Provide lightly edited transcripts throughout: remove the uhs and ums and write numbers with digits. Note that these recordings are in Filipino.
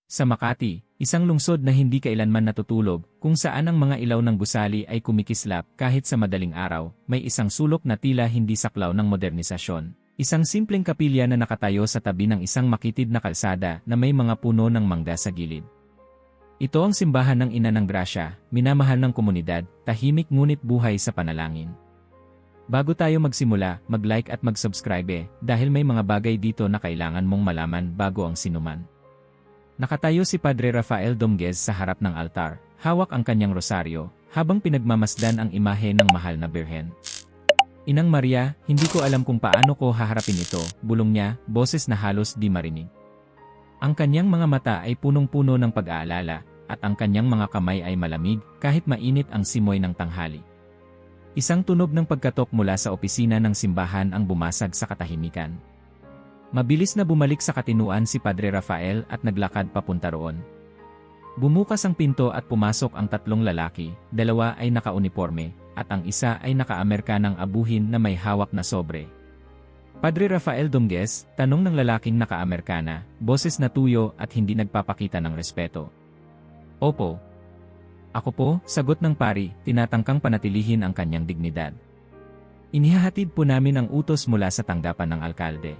Sa Makati, isang lungsod na hindi kailanman natutulog, kung saan ang mga ilaw ng gusali ay kumikislap kahit sa madaling araw, may isang sulok na tila hindi saklaw ng modernisasyon. Isang simpleng kapilya na nakatayo sa tabi ng isang makitid na kalsada na may mga puno ng mangga sa gilid. Ito ang simbahan ng Ina ng Grasya, minamahal ng komunidad, tahimik ngunit buhay sa panalangin. Bago tayo magsimula, mag-like at mag-subscribe dahil may mga bagay dito na kailangan mong malaman bago ang sinuman. Nakatayo si Padre Rafael Dominguez sa harap ng altar, hawak ang kanyang rosaryo, habang pinagmamasdan ang imahe ng mahal na Birhen. Inang Maria, hindi ko alam kung paano ko haharapin ito, bulong niya, boses na halos di marinig. Ang kanyang mga mata ay punong-puno ng pag-aalala, at ang kanyang mga kamay ay malamig kahit mainit ang simoy ng tanghali. Isang tunog ng pagkatok mula sa opisina ng simbahan ang bumasag sa katahimikan. Mabilis na bumalik sa katinuan si Padre Rafael at naglakad papunta roon. Bumukas ang pinto at pumasok ang tatlong lalaki, dalawa ay naka-uniforme, at ang isa ay naka-Amerikanang abuhin na may hawak na sobre. Padre Rafael Dominguez, tanong ng lalaking naka-Amerikana, boses na tuyo at hindi nagpapakita ng respeto. Opo. Ako po, sagot ng pari, tinatangkang panatilihin ang kanyang dignidad. Inihahatid po namin ang utos mula sa tanggapan ng alkalde.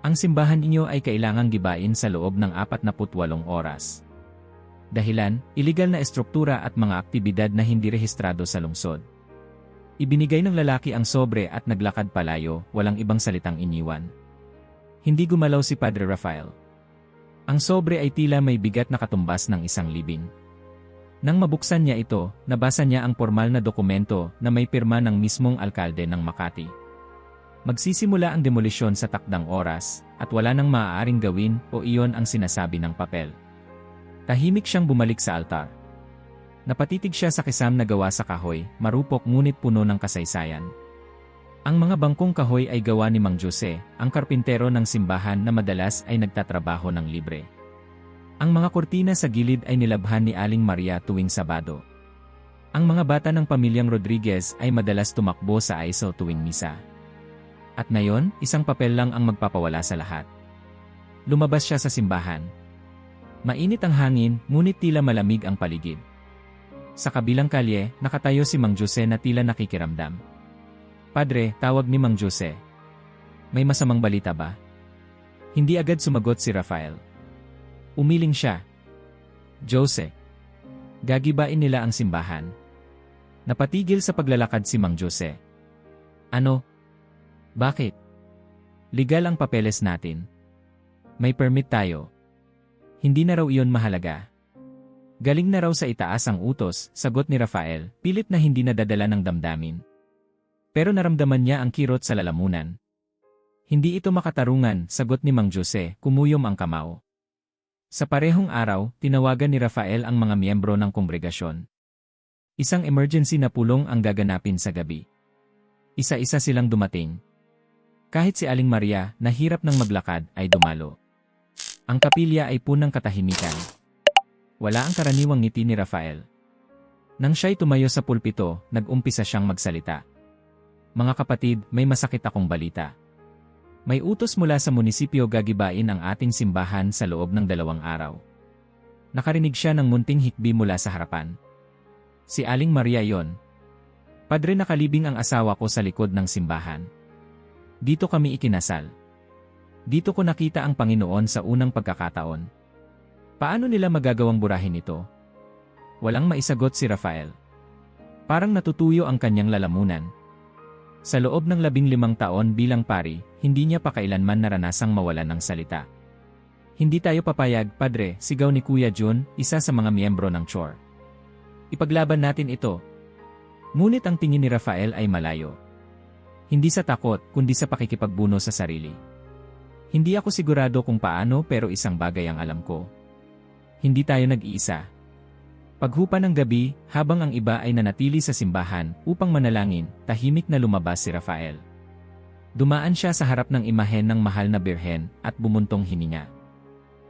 Ang simbahan ninyo ay kailangang gibain sa loob ng 48 oras. Dahilan, iligal na estruktura at mga aktibidad na hindi rehistrado sa lungsod. Ibinigay ng lalaki ang sobre at naglakad palayo, walang ibang salitang iniwan. Hindi gumalaw si Padre Rafael. Ang sobre ay tila may bigat na katumbas ng isang libing. Nang mabuksan niya ito, nabasa niya ang formal na dokumento na may pirma ng mismong alkalde ng Makati. Magsisimula ang demolisyon sa takdang oras, at wala nang maaaring gawin o iyon ang sinasabi ng papel. Tahimik siyang bumalik sa altar. Napatitig siya sa kisam na gawa sa kahoy, marupok ngunit puno ng kasaysayan. Ang mga bangkong kahoy ay gawa ni Mang Jose, ang karpintero ng simbahan na madalas ay nagtatrabaho ng libre. Ang mga kurtina sa gilid ay nilabhan ni Aling Maria tuwing Sabado. Ang mga bata ng pamilyang Rodriguez ay madalas tumakbo sa aisle tuwing misa. At ngayon, isang papel lang ang magpapawala sa lahat. Lumabas siya sa simbahan. Mainit ang hangin, ngunit tila malamig ang paligid. Sa kabilang kalye, nakatayo si Mang Jose na tila nakikiramdam. Padre, tawag ni Mang Jose. May masamang balita ba? Hindi agad sumagot si Rafael. Umiling siya. Jose. Gagibain nila ang simbahan. Napatigil sa paglalakad si Mang Jose. Ano? Bakit? Legal ang papeles natin. May permit tayo. Hindi na raw iyon mahalaga. Galing na raw sa itaas ang utos, sagot ni Rafael, pilit na hindi nadadala ng damdamin. Pero naramdaman niya ang kirot sa lalamunan. Hindi ito makatarungan, sagot ni Mang Jose, kumuyom ang kamao. Sa parehong araw, tinawagan ni Rafael ang mga miyembro ng kongregasyon. Isang emergency na pulong ang gaganapin sa gabi. Isa-isa silang dumating. Kahit si Aling Maria, na hirap ng maglakad, ay dumalo. Ang kapilya ay punang katahimikan. Wala ang karaniwang ngiti ni Rafael. Nang siya'y tumayo sa pulpito, nag-umpisa siyang magsalita. Mga kapatid, may masakit akong balita. May utos mula sa munisipyo gagibain ang ating simbahan sa loob ng 2 araw. Nakarinig siya ng munting hikbi mula sa harapan. Si Aling Maria yon. Padre, nakalibing ang asawa ko sa likod ng simbahan. Dito kami ikinasal. Dito ko nakita ang Panginoon sa unang pagkakataon. Paano nila magagawang burahin ito? Walang maisagot si Rafael. Parang natutuyo ang kanyang lalamunan. Sa loob ng 15 taon bilang pari, hindi niya pa kailanman naranasang mawalan ng salita. Hindi tayo papayag, Padre, sigaw ni Kuya Jun, isa sa mga miyembro ng CHOR. Ipaglaban natin ito. Ngunit ang tingin ni Rafael ay malayo. Hindi sa takot, kundi sa pakikipagbuno sa sarili. Hindi ako sigurado kung paano, pero isang bagay ang alam ko. Hindi tayo nag-iisa. Paghupa ng gabi, habang ang iba ay nanatili sa simbahan upang manalangin, tahimik na lumabas si Rafael. Dumaan siya sa harap ng imahen ng mahal na Birhen at bumuntong hininga.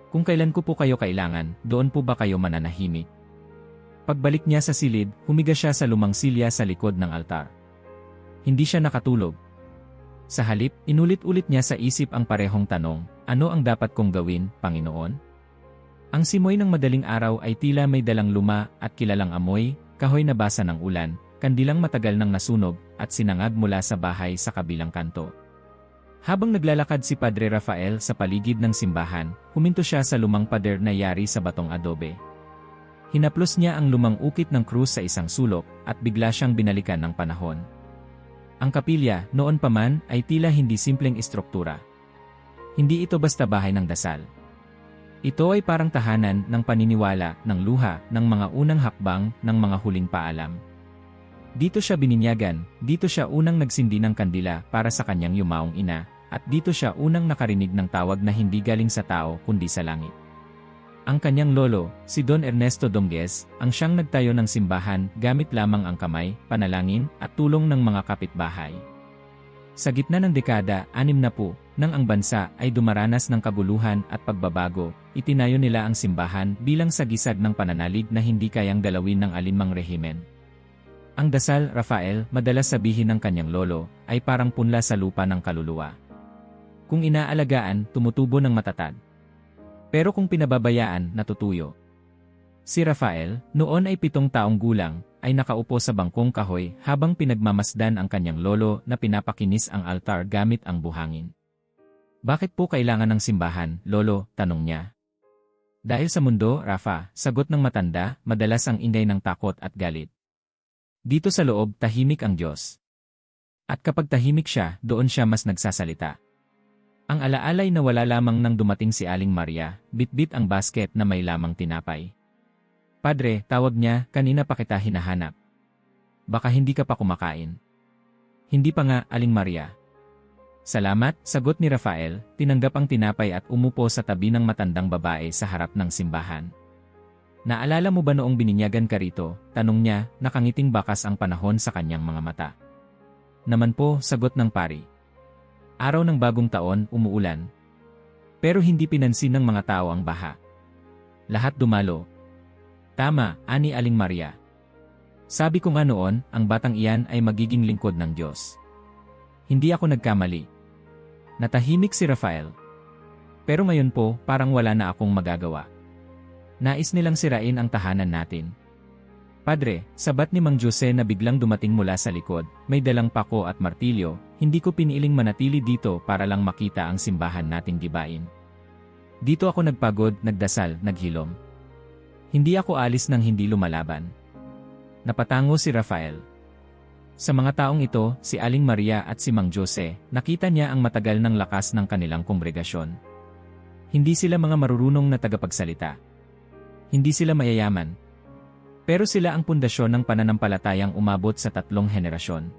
Kung kailan ko po kayo kailangan, doon po ba kayo mananahimik? Pagbalik niya sa silid, humiga siya sa lumang silya sa likod ng altar. Hindi siya nakatulog. Sa halip, inulit-ulit niya sa isip ang parehong tanong, ano ang dapat kong gawin, Panginoon? Ang simoy ng madaling araw ay tila may dalang luma at kilalang amoy, kahoy na basa ng ulan, kandilang matagal nang nasunog, at sinangag mula sa bahay sa kabilang kanto. Habang naglalakad si Padre Rafael sa paligid ng simbahan, huminto siya sa lumang pader na yari sa batong adobe. Hinaplos niya ang lumang ukit ng krus sa isang sulok, at bigla siyang binalikan ng panahon. Ang kapilya, noon pa man, ay tila hindi simpleng istruktura. Hindi ito basta bahay ng dasal. Ito ay parang tahanan ng paniniwala, ng luha, ng mga unang hakbang, ng mga huling paalam. Dito siya bininyagan, dito siya unang nagsindi ng kandila para sa kanyang yumaong ina, at dito siya unang nakarinig ng tawag na hindi galing sa tao kundi sa langit. Ang kanyang lolo, si Don Ernesto Dominguez, ang siyang nagtayo ng simbahan gamit lamang ang kamay, panalangin, at tulong ng mga kapitbahay. Sa gitna ng dekada, 60, nang ang bansa ay dumaranas ng kaguluhan at pagbabago, itinayo nila ang simbahan bilang sagisag ng pananalig na hindi kayang galawin ng alinmang rehimen. Ang dasal, Rafael, madalas sabihin ng kanyang lolo, ay parang punla sa lupa ng kaluluwa. Kung inaalagaan, tumutubo ng matatag. Pero kung pinababayaan, natutuyo. Si Rafael, noon ay 7 taong gulang, ay nakaupo sa bangkong kahoy habang pinagmamasdan ang kanyang lolo na pinapakinis ang altar gamit ang buhangin. Bakit po kailangan ng simbahan, lolo? Tanong niya. Dahil sa mundo, Rafa, sagot ng matanda, madalas ang ingay ng takot at galit. Dito sa loob, tahimik ang Diyos. At kapag tahimik siya, doon siya mas nagsasalita. Ang alaalay na wala lamang nang dumating si Aling Maria, bitbit ang basket na may lamang tinapay. Padre, tawag niya, kanina pa kita hinahanap. Baka hindi ka pa kumakain. Hindi pa nga, Aling Maria. Salamat, sagot ni Rafael, tinanggap ang tinapay at umupo sa tabi ng matandang babae sa harap ng simbahan. Naalala mo ba noong bininyagan ka rito? Tanong niya, nakangiting bakas ang panahon sa kanyang mga mata. Naman po, sagot ng pari. Araw ng bagong taon, umuulan. Pero hindi pinansin ng mga tao ang baha. Lahat dumalo. Tama, ani Aling Maria. Sabi ko nga noon, ang batang iyan ay magiging lingkod ng Diyos. Hindi ako nagkamali. Natahimik si Rafael. Pero ngayon po, parang wala na akong magagawa. Nais nilang sirain ang tahanan natin. Padre, sabat ni Mang Jose na biglang dumating mula sa likod, may dalang pako at martilyo, hindi ko piniling manatili dito para lang makita ang simbahan nating gibain. Dito ako nagpagod, nagdasal, naghilom. Hindi ako alis nang hindi lumalaban. Napatango si Rafael. Sa mga taong ito, si Aling Maria at si Mang Jose, nakita niya ang matagal ng lakas ng kanilang kongregasyon. Hindi sila mga marurunong na tagapagsalita. Hindi sila mayayaman. Pero sila ang pundasyon ng pananampalatayang umabot sa 3 henerasyon.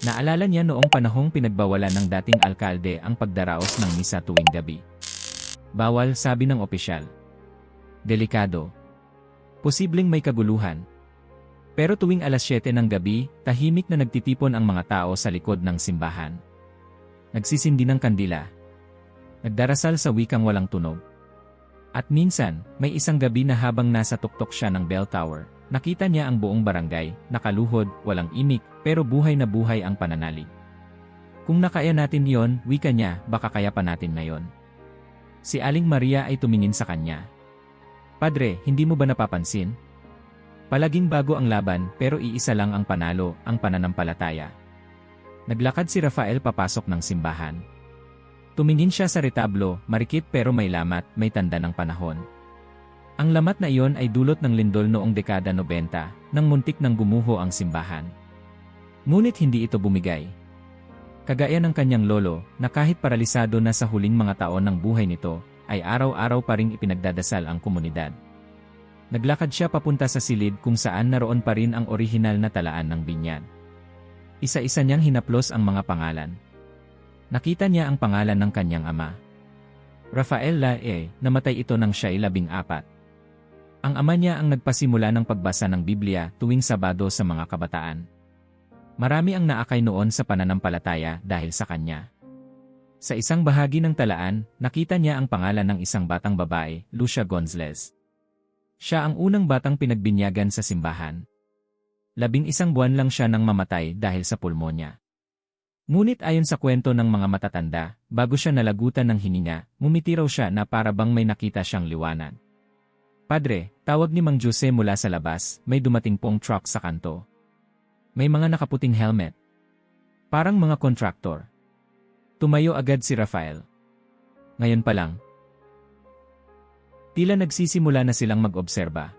Naalala niya noong panahong pinagbawalan ng dating alkalde ang pagdaraos ng misa tuwing gabi. Bawal, sabi ng opisyal. Delikado. Posibleng may kaguluhan. Pero tuwing alas 7 ng gabi, tahimik na nagtitipon ang mga tao sa likod ng simbahan. Nagsisindi ng kandila. Nagdarasal sa wikang walang tunog. At minsan, may isang gabi na habang nasa tuktok siya ng bell tower, nakita niya ang buong barangay, nakaluhod, walang imik, pero buhay na buhay ang pananalig. Kung nakaya natin yon, wika niya, baka kaya pa natin ngayon. Si Aling Maria ay tumingin sa kanya. Padre, hindi mo ba napapansin? Palaging bago ang laban, pero iisa lang ang panalo, ang pananampalataya. Naglakad si Rafael papasok ng simbahan. Tumingin siya sa retablo, marikit pero may lamat, may tanda ng panahon. Ang lamat na iyon ay dulot ng lindol noong dekada 90, nang muntik nang gumuho ang simbahan. Ngunit hindi ito bumigay. Kagaya ng kanyang lolo, na kahit paralisado na sa huling mga taon ng buhay nito, ay araw-araw pa ring ipinagdadasal ang komunidad. Naglakad siya papunta sa silid kung saan naroon pa rin ang orihinal na talaan ng binyag. Isa-isa niyang hinaplos ang mga pangalan. Nakita niya ang pangalan ng kanyang ama. Rafael Lae, namatay ito nang siya'y 14. Ang ama niya ang nagpasimula ng pagbasa ng Biblia tuwing Sabado sa mga kabataan. Marami ang naakay noon sa pananampalataya dahil sa kanya. Sa isang bahagi ng talaan, nakita niya ang pangalan ng isang batang babae, Lucia Gonzales. Siya ang unang batang pinagbinyagan sa simbahan. 11 buwan lang siya nang mamatay dahil sa pulmonya. Ngunit ayon sa kwento ng mga matatanda, bago siya nalagutan ng hininga, ngumiti raw siya na para bang may nakita siyang liwanag. Padre, tawag ni Mang Jose mula sa labas, may dumating pong truck sa kanto. May mga nakaputing helmet. Parang mga kontraktor. Tumayo agad si Rafael. Ngayon pa lang. Tila nagsisimula na silang mag-obserba.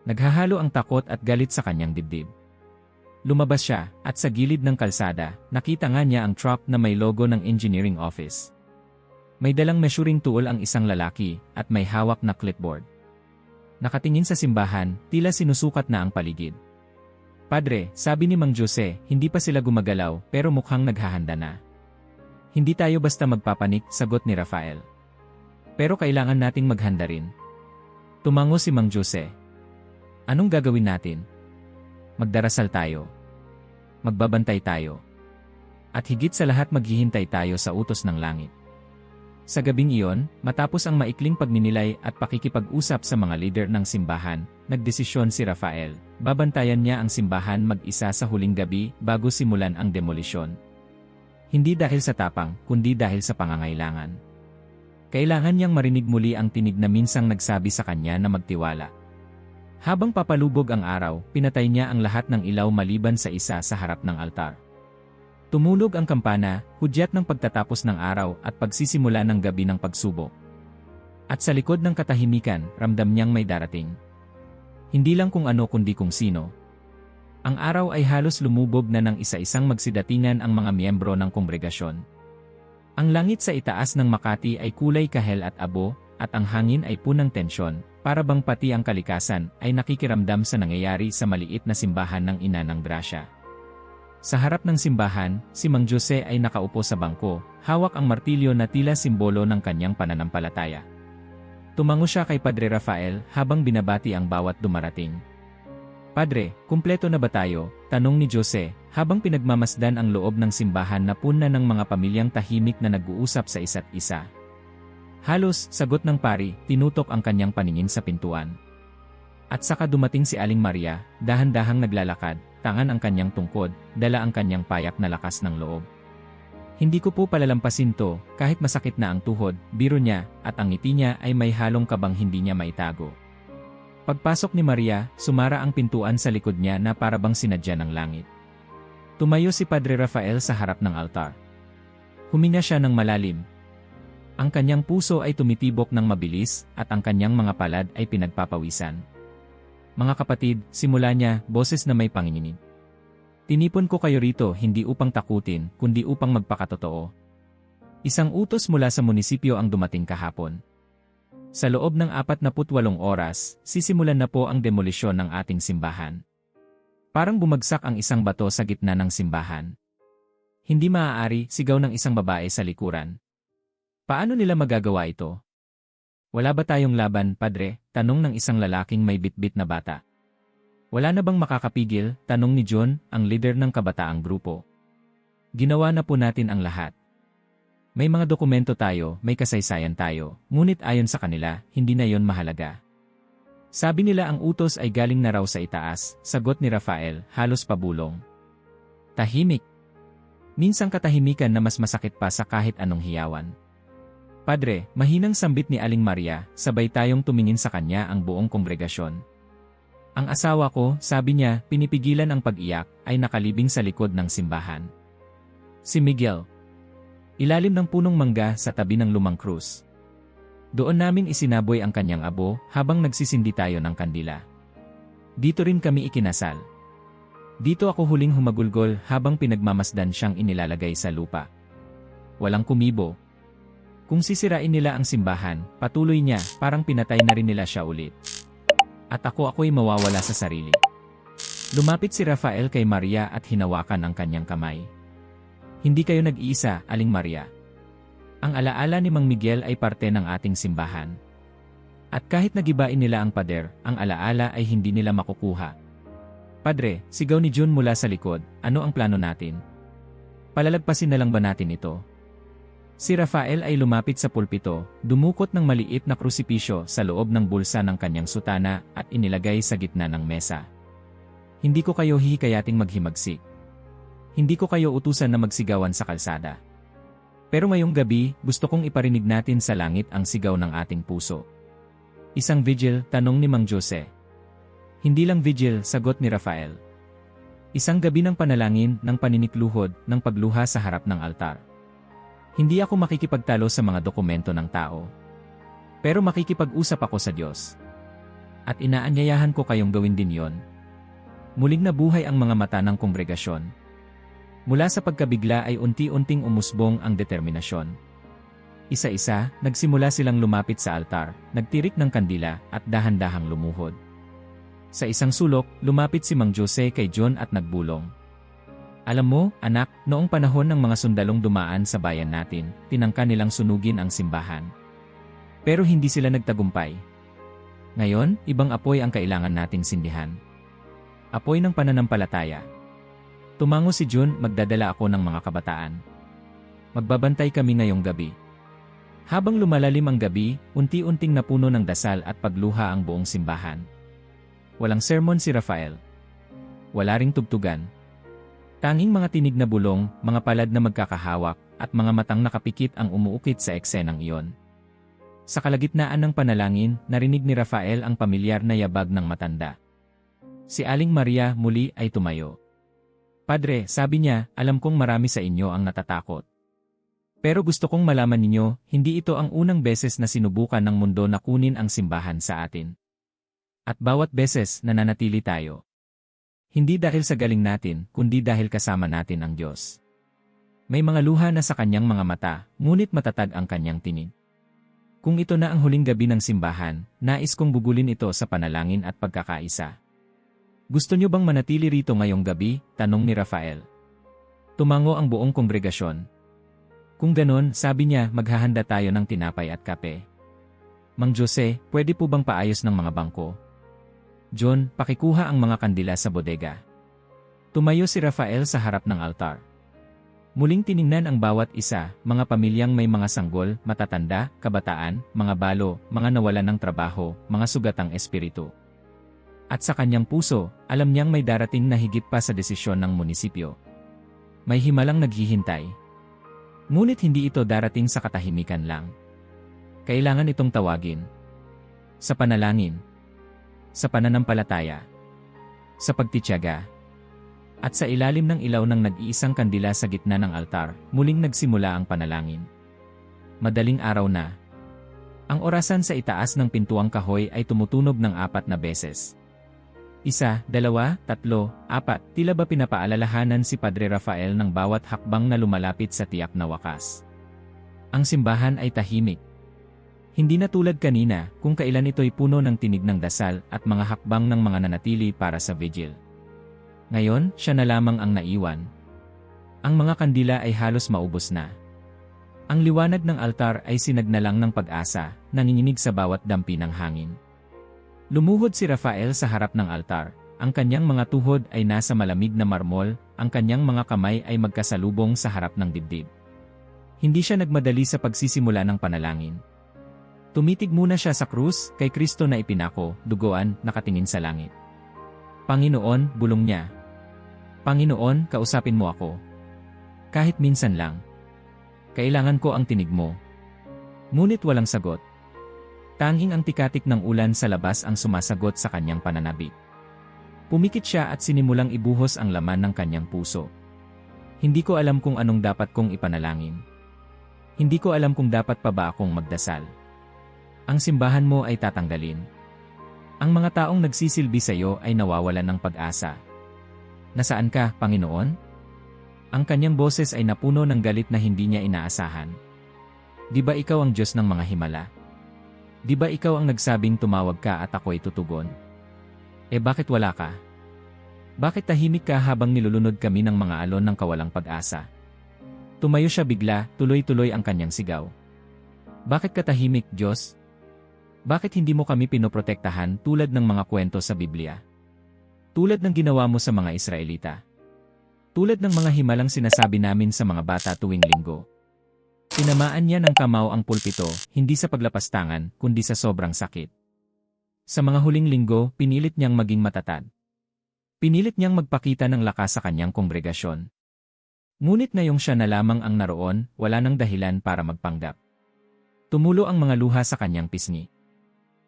Naghahalo ang takot at galit sa kanyang dibdib. Lumabas siya, at sa gilid ng kalsada, nakita nga niya ang truck na may logo ng engineering office. May dalang measuring tool ang isang lalaki, at may hawak na clipboard. Nakatingin sa simbahan, tila sinusukat na ang paligid. Padre, sabi ni Mang Jose, hindi pa sila gumagalaw, pero mukhang naghahanda na. Hindi tayo basta magpapanik, sagot ni Rafael. Pero kailangan nating maghanda rin. Tumango si Mang Jose. Anong gagawin natin? Magdarasal tayo. Magbabantay tayo. At higit sa lahat maghihintay tayo sa utos ng langit. Sa gabing iyon, matapos ang maikling pagninilay at pakikipag-usap sa mga leader ng simbahan, nagdesisyon si Rafael, babantayan niya ang simbahan mag-isa sa huling gabi bago simulan ang demolisyon. Hindi dahil sa tapang, kundi dahil sa pangangailangan. Kailangan niyang marinig muli ang tinig na minsang nagsabi sa kanya na magtiwala. Habang papalubog ang araw, pinatay niya ang lahat ng ilaw maliban sa isa sa harap ng altar. Tumulog ang kampana, hudyat ng pagtatapos ng araw at pagsisimula ng gabi ng pagsubok. At sa likod ng katahimikan, ramdam niyang may darating. Hindi lang kung ano kundi kung sino. Ang araw ay halos lumubog na ng isa-isang magsidatingan ang mga miyembro ng kongregasyon. Ang langit sa itaas ng Makati ay kulay kahel at abo, at ang hangin ay punang tensyon, para bang pati ang kalikasan ay nakikiramdam sa nangyayari sa maliit na simbahan ng Ina ng Grasya. Sa harap ng simbahan, si Mang Jose ay nakaupo sa bangko, hawak ang martilyo na tila simbolo ng kanyang pananampalataya. Tumango siya kay Padre Rafael habang binabati ang bawat dumarating. Padre, kumpleto na ba tayo? Tanong ni Jose, habang pinagmamasdan ang loob ng simbahan na puna ng mga pamilyang tahimik na nag-uusap sa isa't isa. Halos, sagot ng pari, tinutok ang kanyang paningin sa pintuan. At saka dumating si Aling Maria, dahan-dahang naglalakad, tangan ang kanyang tungkod, dala ang kanyang payak na lakas ng loob. Hindi ko po palalampasin to, kahit masakit na ang tuhod, biro niya, at ang ngiti niya ay may halong kabang hindi niya maitago. Pagpasok ni Maria, sumara ang pintuan sa likod niya na parabang sinadya ng langit. Tumayo si Padre Rafael sa harap ng altar. Huminga siya ng malalim. Ang kanyang puso ay tumitibok ng mabilis at ang kanyang mga palad ay pinagpapawisan. Mga kapatid, simula niya, boses na may panginginig. Tinipon ko kayo rito hindi upang takutin, kundi upang magpakatotoo. Isang utos mula sa munisipyo ang dumating kahapon. Sa loob ng 48 oras, sisimulan na po ang demolisyon ng ating simbahan. Parang bumagsak ang isang bato sa gitna ng simbahan. Hindi maaari, sigaw ng isang babae sa likuran. Paano nila magagawa ito? Wala ba tayong laban, Padre? Tanong ng isang lalaking may bitbit na bata. Wala na bang makakapigil? Tanong ni John, ang leader ng kabataang grupo. Ginawa na po natin ang lahat. May mga dokumento tayo, may kasaysayan tayo, ngunit ayon sa kanila, hindi na yon mahalaga. Sabi nila ang utos ay galing na raw sa itaas, sagot ni Rafael, halos pabulong. Tahimik. Minsang katahimikan na mas masakit pa sa kahit anong hiyawan. Padre, mahinang sambit ni Aling Maria, sabay tayong tumingin sa kanya ang buong kongregasyon. Ang asawa ko, sabi niya, pinipigilan ang pag-iyak, ay nakalibing sa likod ng simbahan. Si Miguel. Ilalim ng punong mangga sa tabi ng lumang krus. Doon namin isinaboy ang kanyang abo habang nagsisindi tayo ng kandila. Dito rin kami ikinasal. Dito ako huling humagulgol habang pinagmamasdan siyang inilalagay sa lupa. Walang kumibo. Kung sisirain nila ang simbahan, patuloy niya, parang pinatay na rin nila siya ulit. At ako'y mawawala sa sarili. Lumapit si Rafael kay Maria at hinawakan ang kanyang kamay. Hindi kayo nag-iisa, Aling Maria. Ang alaala ni Mang Miguel ay parte ng ating simbahan. At kahit nagibain nila ang pader, ang alaala ay hindi nila makukuha. Padre, sigaw ni June mula sa likod, ano ang plano natin? Palalagpasin na lang ba natin ito? Si Rafael ay lumapit sa pulpito, dumukot ng maliit na krusipisyo sa loob ng bulsa ng kanyang sutana at inilagay sa gitna ng mesa. Hindi ko kayo hihikayating maghimagsik. Hindi ko kayo utusan na magsigawan sa kalsada. Pero ngayong gabi, gusto kong iparinig natin sa langit ang sigaw ng ating puso. Isang vigil, tanong ni Mang Jose. Hindi lang vigil, sagot ni Rafael. Isang gabi ng panalangin, ng paninikluhod, ng pagluha sa harap ng altar. Hindi ako makikipagtalo sa mga dokumento ng tao. Pero makikipag-usap ako sa Diyos. At inaanyayahan ko kayong gawin din yon. Muling nabuhay ang mga mata ng kongregasyon. Mula sa pagkabigla ay unti-unting umusbong ang determinasyon. Isa-isa, nagsimula silang lumapit sa altar, nagtirik ng kandila, at dahan-dahang lumuhod. Sa isang sulok, lumapit si Mang Jose kay John at nagbulong. Alam mo, anak, noong panahon ng mga sundalong dumaan sa bayan natin, tinangka nilang sunugin ang simbahan. Pero hindi sila nagtagumpay. Ngayon, ibang apoy ang kailangan nating sindihan. Apoy ng pananampalataya. Tumango si John, magdadala ako ng mga kabataan. Magbabantay kami ngayong gabi. Habang lumalalim ang gabi, unti-unting napuno ng dasal at pagluha ang buong simbahan. Walang sermon si Rafael. Wala ring tugtugan. Tanging mga tinig na bulong, mga palad na magkakahawak, at mga matang nakapikit ang umuukit sa eksenang iyon. Sa kalagitnaan ng panalangin, narinig ni Rafael ang pamilyar na yabag ng matanda. Si Aling Maria muli ay tumayo. Padre, sabi niya, alam kong marami sa inyo ang natatakot. Pero gusto kong malaman ninyo, hindi ito ang unang beses na sinubukan ng mundo na kunin ang simbahan sa atin. At bawat beses nananatili tayo. Hindi dahil sa galing natin, kundi dahil kasama natin ang Diyos. May mga luha na sa kanyang mga mata, ngunit matatag ang kanyang tinig. Kung ito na ang huling gabi ng simbahan, nais kong bugulin ito sa panalangin at pagkakaisa. Gusto niyo bang manatili rito ngayong gabi? Tanong ni Rafael. Tumango ang buong kongregasyon. Kung ganon, sabi niya, maghahanda tayo ng tinapay at kape. Mang Jose, pwede po bang paayos ng mga bangko? John, pakikuha ang mga kandila sa bodega. Tumayo si Rafael sa harap ng altar. Muling tiningnan ang bawat isa, mga pamilyang may mga sanggol, matatanda, kabataan, mga balo, mga nawalan ng trabaho, mga sugatang espiritu. At sa kanyang puso, alam niyang may darating na higit pa sa desisyon ng munisipyo. May himalang naghihintay. Ngunit hindi ito darating sa katahimikan lang. Kailangan itong tawagin. Sa panalangin. Sa pananampalataya, sa pagtitiyaga, at sa ilalim ng ilaw ng nag-iisang kandila sa gitna ng altar, muling nagsimula ang panalangin. Madaling araw na. Ang orasan sa itaas ng pintuang kahoy ay tumutunog ng 4 na beses. 1, 2, 3, 4, tila ba pinapaalalahanan si Padre Rafael ng bawat hakbang na lumalapit sa tiyak na wakas. Ang simbahan ay tahimik. Hindi na tulad kanina, kung kailan ito'y puno ng tinig ng dasal at mga hakbang ng mga nanatili para sa vigil. Ngayon, siya na lamang ang naiwan. Ang mga kandila ay halos maubos na. Ang liwanag ng altar ay sinagnalang ng pag-asa, nanginginig sa bawat dampi ng hangin. Lumuhod si Rafael sa harap ng altar, ang kanyang mga tuhod ay nasa malamig na marmol, ang kanyang mga kamay ay magkasalubong sa harap ng dibdib. Hindi siya nagmadali sa pagsisimula ng panalangin. Tumitig muna siya sa krus, kay Kristo na ipinako, duguan, nakatingin sa langit. Panginoon, bulong niya. Panginoon, kausapin mo ako. Kahit minsan lang. Kailangan ko ang tinig mo. Ngunit walang sagot. Tanging ang tikatik ng ulan sa labas ang sumasagot sa kanyang pananabik. Pumikit siya at sinimulang ibuhos ang laman ng kanyang puso. Hindi ko alam kung anong dapat kong ipanalangin. Hindi ko alam kung dapat pa ba akong magdasal. Ang simbahan mo ay tatanggalin. Ang mga taong nagsisilbi sa iyo ay nawawalan ng pag-asa. Nasaan ka, Panginoon? Ang kanyang boses ay napuno ng galit na hindi niya inaasahan. Di ba ikaw ang Diyos ng mga himala? Di ba ikaw ang nagsabing tumawag ka at ako'y tutugon? Bakit wala ka? Bakit tahimik ka habang nilulunod kami ng mga alon ng kawalang pag-asa? Tumayo siya bigla, tuloy-tuloy ang kanyang sigaw. Bakit ka tahimik, Diyos? Bakit hindi mo kami pinoprotektahan tulad ng mga kwento sa Biblia? Tulad ng ginawa mo sa mga Israelita. Tulad ng mga himalang sinasabi namin sa mga bata tuwing linggo. Tinamaan niya ng kamao ang pulpito, hindi sa paglapastangan, kundi sa sobrang sakit. Sa mga huling linggo, pinilit niyang maging matatag. Pinilit niyang magpakita ng lakas sa kanyang kongregasyon. Ngunit ngayong siya na lamang ang naroon, wala nang dahilan para magpanggap. Tumulo ang mga luha sa kanyang pisngi.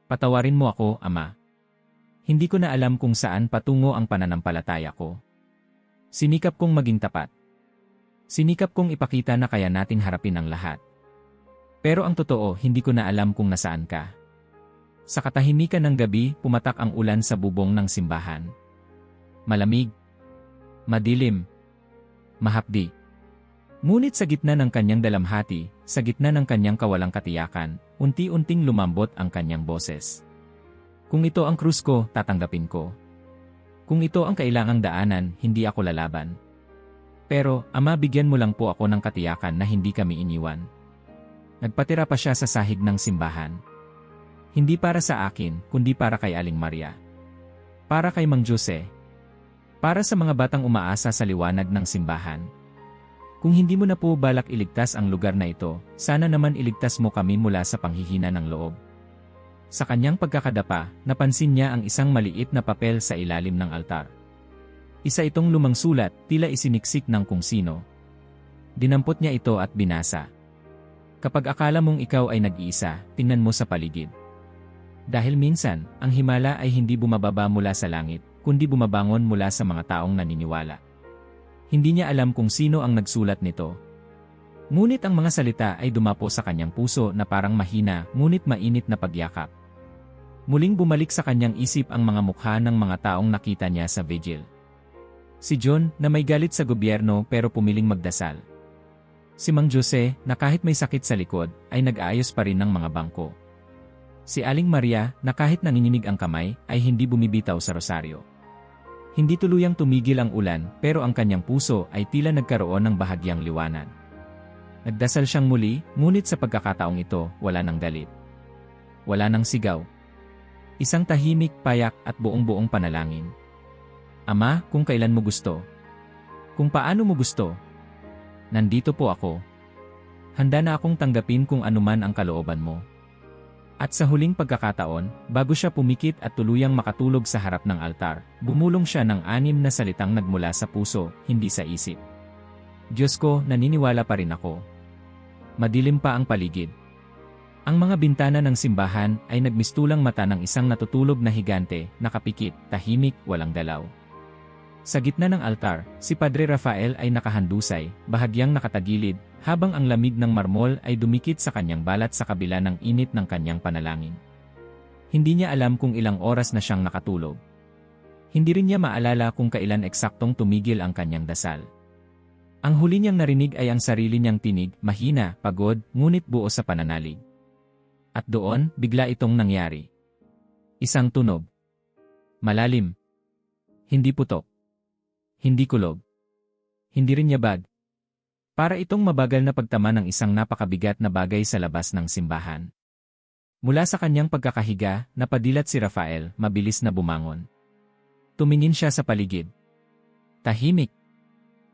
Patawarin mo ako, Ama. Hindi ko na alam kung saan patungo ang pananampalataya ko. Sinikap kong maging tapat. Sinikap kong ipakita na kaya nating harapin ang lahat. Pero ang totoo, hindi ko na alam kung nasaan ka. Sa katahimikan ng gabi, pumatak ang ulan sa bubong ng simbahan. Malamig. Madilim. Mahapdi. Ngunit sa gitna ng kanyang dalamhati, sa gitna ng kanyang kawalang katiyakan, unti-unting lumambot ang kanyang boses. Kung ito ang krus ko, tatanggapin ko. Kung ito ang kailangang daanan, hindi ako lalaban. Pero, Ama, bigyan mo lang po ako ng katiyakan na hindi kami iniwan. Nagpatira pa siya sa sahig ng simbahan. Hindi para sa akin, kundi para kay Aling Maria. Para kay Mang Jose. Para sa mga batang umaasa sa liwanag ng simbahan. Kung hindi mo na po balak iligtas ang lugar na ito, sana naman iligtas mo kami mula sa panghihina ng loob. Sa kanyang pagkakadapa, napansin niya ang isang maliit na papel sa ilalim ng altar. Isa itong lumang sulat, tila isiniksik ng kung sino. Dinampot niya ito at binasa. Kapag akala mong ikaw ay nag-iisa, tingnan mo sa paligid. Dahil minsan, ang himala ay hindi bumababa mula sa langit, kundi bumabangon mula sa mga taong naniniwala. Hindi niya alam kung sino ang nagsulat nito. Ngunit ang mga salita ay dumapo sa kanyang puso na parang mahina, ngunit mainit na pagyakap. Muling bumalik sa kanyang isip ang mga mukha ng mga taong nakita niya sa vigil. Si John, na may galit sa gobyerno pero pumiling magdasal. Si Mang Jose, na kahit may sakit sa likod, ay nag-aayos pa rin ng mga bangko. Si Aling Maria, na kahit nanginginig ang kamay, ay hindi bumibitaw sa rosaryo. Hindi tuluyang tumigil ang ulan, pero ang kanyang puso ay tila nagkaroon ng bahagyang liwanag. Nagdasal siyang muli, ngunit sa pagkakataong ito, wala nang galit. Wala nang sigaw. Isang tahimik, payak at buong-buong panalangin. Ama, kung kailan mo gusto. Kung paano mo gusto. Nandito po ako. Handa na akong tanggapin kung anuman ang kalooban mo. At sa huling pagkakataon, bago siya pumikit at tuluyang makatulog sa harap ng altar, bumulong siya ng 6 na salitang nagmula sa puso, hindi sa isip. Diyos ko, naniniwala pa rin ako. Madilim pa ang paligid. Ang mga bintana ng simbahan ay nagmistulang mata ng isang natutulog na higante, nakapikit, tahimik, walang galaw. Sa gitna ng altar, si Padre Rafael ay nakahandusay, bahagyang nakatagilid, habang ang lamig ng marmol ay dumikit sa kanyang balat sa kabila ng init ng kanyang panalangin. Hindi niya alam kung ilang oras na siyang nakatulog. Hindi rin niya maalala kung kailan eksaktong tumigil ang kanyang dasal. Ang huli niyang narinig ay ang sarili niyang tinig, mahina, pagod, ngunit buo sa pananalig. At doon, bigla itong nangyari. Isang tunog. Malalim. Hindi putok. Hindi kulog. Hindi rin yabag. Para itong mabagal na pagtama ng isang napakabigat na bagay sa labas ng simbahan. Mula sa kanyang pagkakahiga, napadilat si Rafael, mabilis na bumangon. Tumingin siya sa paligid. Tahimik.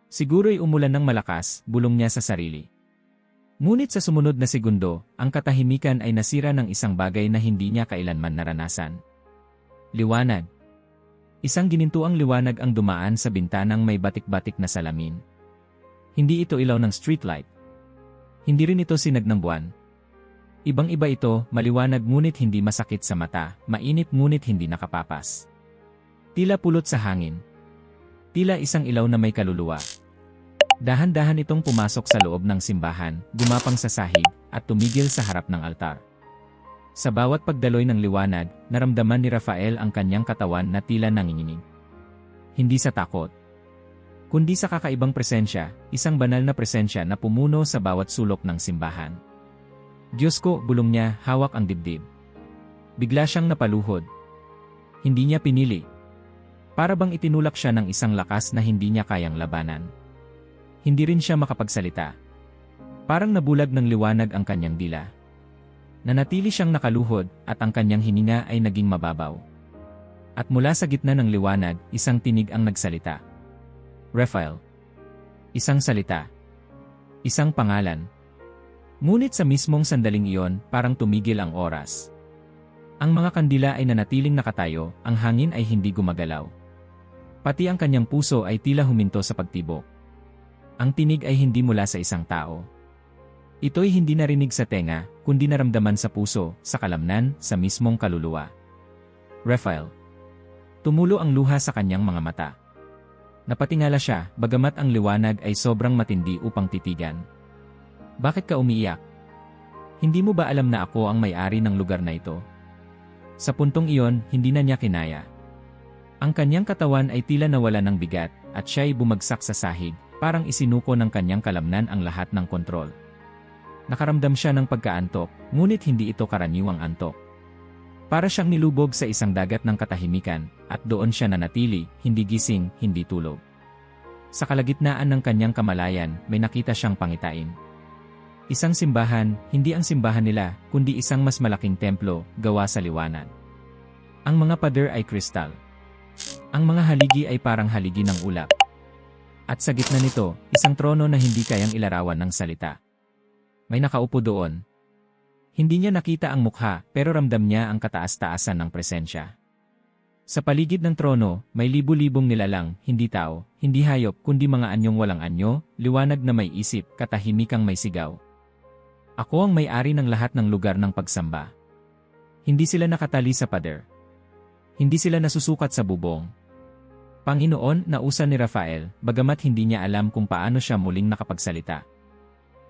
Siguro'y umulan ng malakas, bulong niya sa sarili. Ngunit sa sumunod na segundo, ang katahimikan ay nasira ng isang bagay na hindi niya kailanman naranasan. Liwanag. Isang ginintuang liwanag ang dumaan sa bintanang may batik-batik na salamin. Hindi ito ilaw ng streetlight. Hindi rin ito sinag ng buwan. Ibang-iba ito, maliwanag ngunit hindi masakit sa mata, mainit ngunit hindi nakapapas. Tila pulot sa hangin. Tila isang ilaw na may kaluluwa. Dahan-dahan itong pumasok sa loob ng simbahan, gumapang sa sahig, at tumigil sa harap ng altar. Sa bawat pagdaloy ng liwanag, naramdaman ni Rafael ang kanyang katawan na tila nanginginig. Hindi sa takot, kundi sa kakaibang presensya, isang banal na presensya na pumuno sa bawat sulok ng simbahan. Diyos ko, bulong niya, hawak ang dibdib. Bigla siyang napaluhod. Hindi niya pinili. Para bang itinulak siya ng isang lakas na hindi niya kayang labanan. Hindi rin siya makapagsalita. Parang nabulag ng liwanag ang kanyang dila. Nanatili siyang nakaluhod at ang kanyang hininga ay naging mababaw. At mula sa gitna ng liwanag, isang tinig ang nagsalita. Rafael. Isang salita. Isang pangalan. Ngunit sa mismong sandaling iyon, parang tumigil ang oras. Ang mga kandila ay nanatiling nakatayo, ang hangin ay hindi gumagalaw. Pati ang kanyang puso ay tila huminto sa pagtibok. Ang tinig ay hindi mula sa isang tao. Ito'y hindi narinig sa tenga, kundi naramdaman sa puso, sa kalamnan, sa mismong kaluluwa. Raphael. Tumulo ang luha sa kanyang mga mata. Napatingala siya, bagamat ang liwanag ay sobrang matindi upang titigan. Bakit ka umiiyak? Hindi mo ba alam na ako ang may-ari ng lugar na ito? Sa puntong iyon, hindi na niya kinaya. Ang kanyang katawan ay tila nawala ng bigat, at siya'y bumagsak sa sahig, parang isinuko ng kanyang kalamnan ang lahat ng kontrol. Nakaramdam siya ng pagkaantok, ngunit hindi ito karaniwang antok. Para siyang nilubog sa isang dagat ng katahimikan, at doon siya nanatili, hindi gising, hindi tulog. Sa kalagitnaan ng kanyang kamalayan, may nakita siyang pangitain. Isang simbahan, hindi ang simbahan nila, kundi isang mas malaking templo, gawa sa liwanag. Ang mga pader ay kristal. Ang mga haligi ay parang haligi ng ulap. At sa gitna nito, isang trono na hindi kayang ilarawan ng salita. May nakaupo doon. Hindi niya nakita ang mukha, pero ramdam niya ang kataas-taasan ng presensya. Sa paligid ng trono, may libu-libong nilalang, hindi tao, hindi hayop, kundi mga anyong walang anyo, liwanag na may isip, katahimikang may sigaw. Ako ang may-ari ng lahat ng lugar ng pagsamba. Hindi sila nakatali sa pader. Hindi sila nasusukat sa bubong. Panginoon, nausan ni Raphael, bagamat hindi niya alam kung paano siya muling nakapagsalita.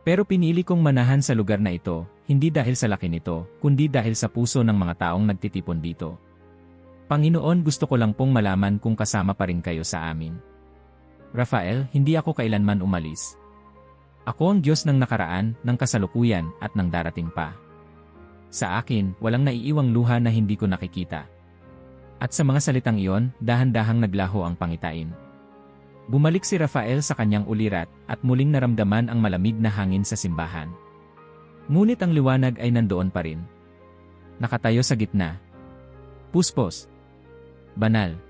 Pero pinili kong manahan sa lugar na ito, hindi dahil sa laki nito, kundi dahil sa puso ng mga taong nagtitipon dito. Panginoon, gusto ko lang pong malaman kung kasama pa rin kayo sa amin. Raphael, hindi ako kailanman umalis. Ako ang Diyos ng nakaraan, ng kasalukuyan, at ng darating pa. Sa akin, walang naiiwang luha na hindi ko nakikita. At sa mga salitang iyon, dahan-dahang naglaho ang pangitain. Bumalik si Raphael sa kanyang ulirat, at muling naramdaman ang malamig na hangin sa simbahan. Ngunit ang liwanag ay nandoon pa rin. Nakatayo sa gitna. Puspos. Banal.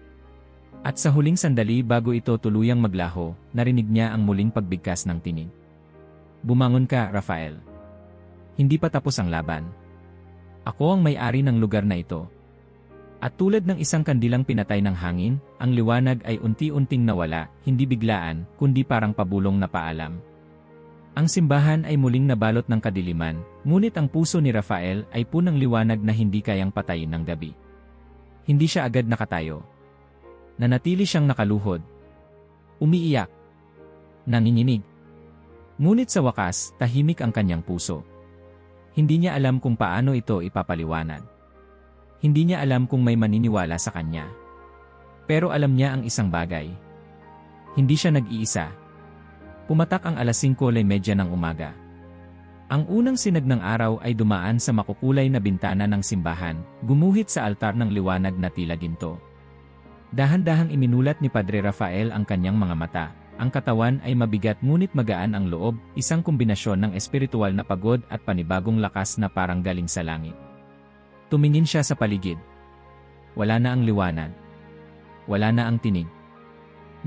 At sa huling sandali bago ito tuluyang maglaho, narinig niya ang muling pagbigkas ng tinig. Bumangon ka, Raphael. Hindi pa tapos ang laban. Ako ang may-ari ng lugar na ito. At tulad ng isang kandilang pinatay ng hangin, ang liwanag ay unti-unting nawala, hindi biglaan, kundi parang pabulong na paalam. Ang simbahan ay muling nabalot ng kadiliman, ngunit ang puso ni Raphael ay punang liwanag na hindi kayang patayin ng gabi. Hindi siya agad nakatayo. Nanatili siyang nakaluhod. Umiiyak. Nanginginig. Ngunit sa wakas, tahimik ang kanyang puso. Hindi niya alam kung paano ito ipapaliwanag. Hindi niya alam kung may maniniwala sa kanya. Pero alam niya ang isang bagay. Hindi siya nag-iisa. Pumatak ang alas 5:30 ng umaga. Ang unang sinag ng araw ay dumaan sa makukulay na bintana ng simbahan, gumuhit sa altar ng liwanag na tila ginto. Dahan-dahang iminulat ni Padre Raphael ang kanyang mga mata. Ang katawan ay mabigat ngunit magaan ang loob, isang kombinasyon ng espiritual na pagod at panibagong lakas na parang galing sa langit. Tumingin siya sa paligid. Wala na ang liwanag. Wala na ang tinig.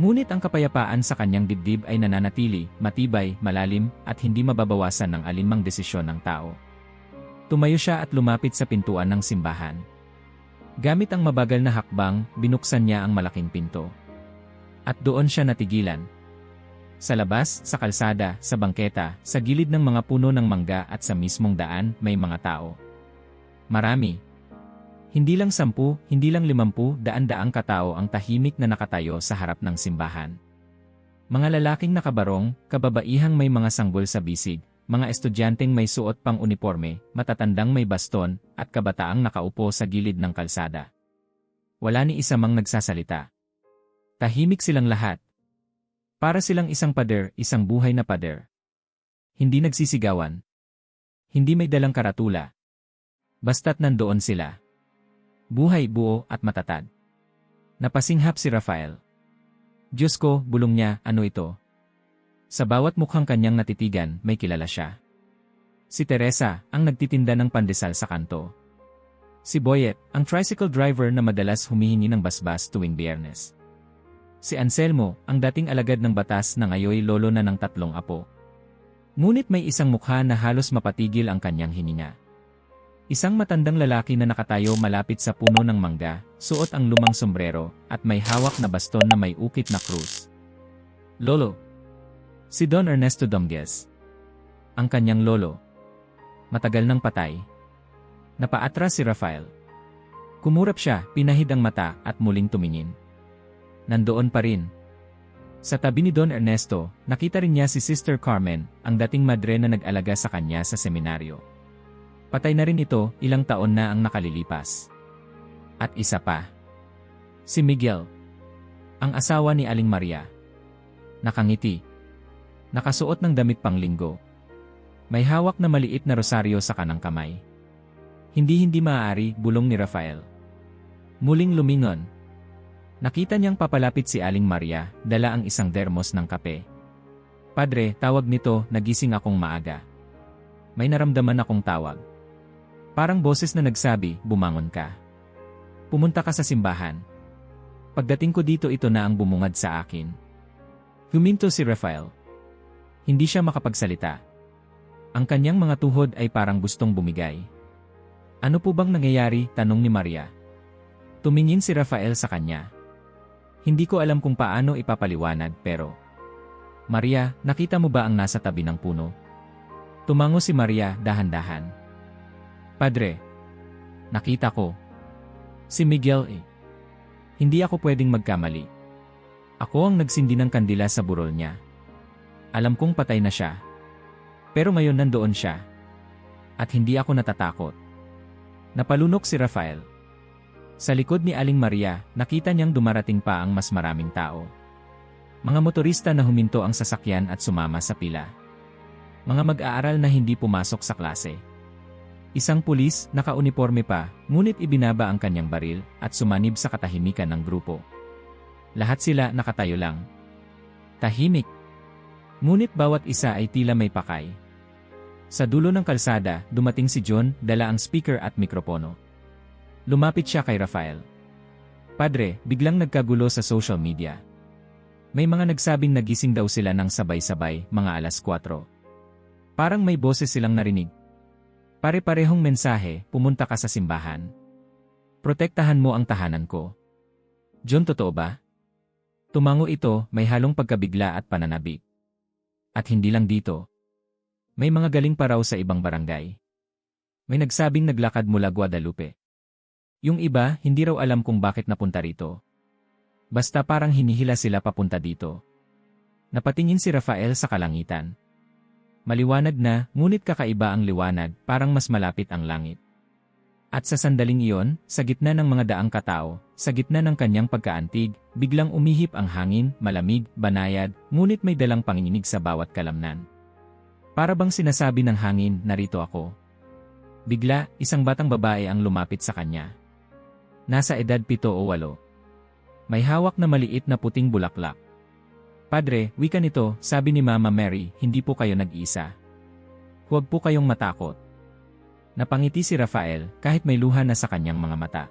Ngunit ang kapayapaan sa kanyang dibdib ay nananatili, matibay, malalim, at hindi mababawasan ng alinmang desisyon ng tao. Tumayo siya at lumapit sa pintuan ng simbahan. Gamit ang mabagal na hakbang, binuksan niya ang malaking pinto. At doon siya natigilan. Sa labas, sa kalsada, sa bangketa, sa gilid ng mga puno ng mangga at sa mismong daan, may mga tao. Marami. Hindi lang 10, hindi lang 50, daan-daang katao ang tahimik na nakatayo sa harap ng simbahan. Mga lalaking nakabarong, kababaihang may mga sanggol sa bisig, mga estudyanteng may suot pang uniforme, matatandang may baston, at kabataang nakaupo sa gilid ng kalsada. Wala ni isa mang nagsasalita. Tahimik silang lahat. Para silang isang pader, isang buhay na pader. Hindi nagsisigawan. Hindi may dalang karatula. Basta't nandoon sila. Buhay, buo, at matatag. Napasinghap si Raphael. Diyos ko, bulong niya, ano ito? Sa bawat mukhang kanyang natitigan, may kilala siya. Si Teresa, ang nagtitinda ng pandesal sa kanto. Si Boyet, ang tricycle driver na madalas humihingi ng basbas tuwing Biyernes. Si Anselmo, ang dating alagad ng batas na ngayoy lolo na ng 3 apo. Ngunit may isang mukha na halos mapatigil ang kanyang hininga. Isang matandang lalaki na nakatayo malapit sa puno ng mangga, suot ang lumang sombrero, at may hawak na baston na may ukit na krus. Lolo. Si Don Ernesto Dominguez. Ang kanyang lolo. Matagal nang patay. Napaatras si Rafael. Kumurap siya, pinahid ang mata at muling tumingin. Nandoon pa rin. Sa tabi ni Don Ernesto, nakita rin niya si Sister Carmen, ang dating madre na nag-alaga sa kanya sa seminaryo. Patay na rin ito, ilang taon na ang nakalilipas. At isa pa. Si Miguel. Ang asawa ni Aling Maria. Nakangiti. Nakasuot ng damit panglinggo. May hawak na maliit na rosaryo sa kanang kamay. Hindi maaari, bulong ni Rafael. Muling lumingon. Nakita niyang papalapit si Aling Maria, dala ang isang dermos ng kape. Padre, tawag nito, nagising akong maaga. May naramdaman akong tawag. Parang boses na nagsabi, bumangon ka. Pumunta ka sa simbahan. Pagdating ko dito ito na ang bumungad sa akin. Huminto si Rafael. Hindi siya makapagsalita. Ang kanyang mga tuhod ay parang gustong bumigay. Ano po bang nangyayari? Tanong ni Maria. Tumingin si Rafael sa kanya. Hindi ko alam kung paano ipapaliwanag pero... Maria, nakita mo ba ang nasa tabi ng puno? Tumango si Maria dahan-dahan. Padre. Nakita ko. Si Miguel eh. Hindi ako pwedeng magkamali. Ako ang nagsindi ng kandila sa burol niya. Alam kong patay na siya. Pero ngayon nandoon siya. At hindi ako natatakot. Napalunok si Rafael. Sa likod ni Aling Maria, nakita niyang dumarating pa ang mas maraming tao. Mga motorista na huminto ang sasakyan at sumama sa pila. Mga mag-aaral na hindi pumasok sa klase. Isang pulis, naka-uniforme pa, ngunit ibinaba ang kanyang baril at sumanib sa katahimikan ng grupo. Lahat sila nakatayo lang. Tahimik. Ngunit bawat isa ay tila may pakay. Sa dulo ng kalsada, dumating si John, dala ang speaker at mikropono. Lumapit siya kay Rafael. Padre, biglang nagkagulo sa social media. May mga nagsabing nagising daw sila ng sabay-sabay, mga alas 4. Parang may boses silang narinig. Pare-parehong mensahe, pumunta ka sa simbahan. Protektahan mo ang tahanan ko. John, totoo ba? Tumango ito, may halong pagkabigla at pananabik. At hindi lang dito. May mga galing pa raw sa ibang barangay. May nagsabing naglakad mula Guadalupe. Yung iba, hindi raw alam kung bakit napunta rito. Basta parang hinihila sila papunta dito. Napatingin si Rafael sa kalangitan. Maliwanag na, ngunit kakaiba ang liwanag, parang mas malapit ang langit. At sa sandaling iyon, sa gitna ng mga daang katao, sa gitna ng kanyang pagkaantig, biglang umihip ang hangin, malamig, banayad, ngunit may dalang panginginig sa bawat kalamnan. Para bang sinasabi ng hangin, narito ako. Bigla, isang batang babae ang lumapit sa kanya. Nasa edad 7 o 8. May hawak na maliit na puting bulaklak. Padre, wika nito, sabi ni Mama Mary, hindi po kayo nag-isa. Huwag po kayong matakot. Napangiti si Rafael kahit may luha na sa kanyang mga mata.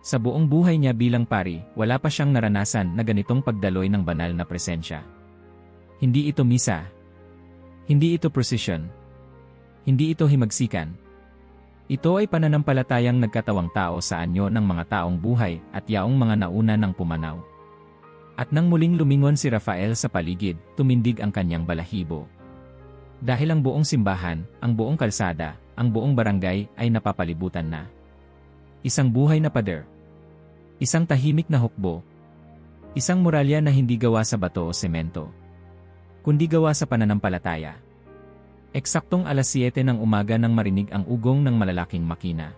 Sa buong buhay niya bilang pari, wala pa siyang naranasan na ganitong pagdaloy ng banal na presensya. Hindi ito misa. Hindi ito procession. Hindi ito himagsikan. Ito ay pananampalatayang nagkatawang tao sa anyo ng mga taong buhay at yaong mga nauna ng pumanaw. At nang muling lumingon si Rafael sa paligid, tumindig ang kanyang balahibo. Dahil ang buong simbahan, ang buong kalsada, ang buong barangay ay napapalibutan na. Isang buhay na pader. Isang tahimik na hukbo. Isang muralya na hindi gawa sa bato o semento, kundi gawa sa pananampalataya. Eksaktong alas 7 ng umaga nang marinig ang ugong ng malalaking makina.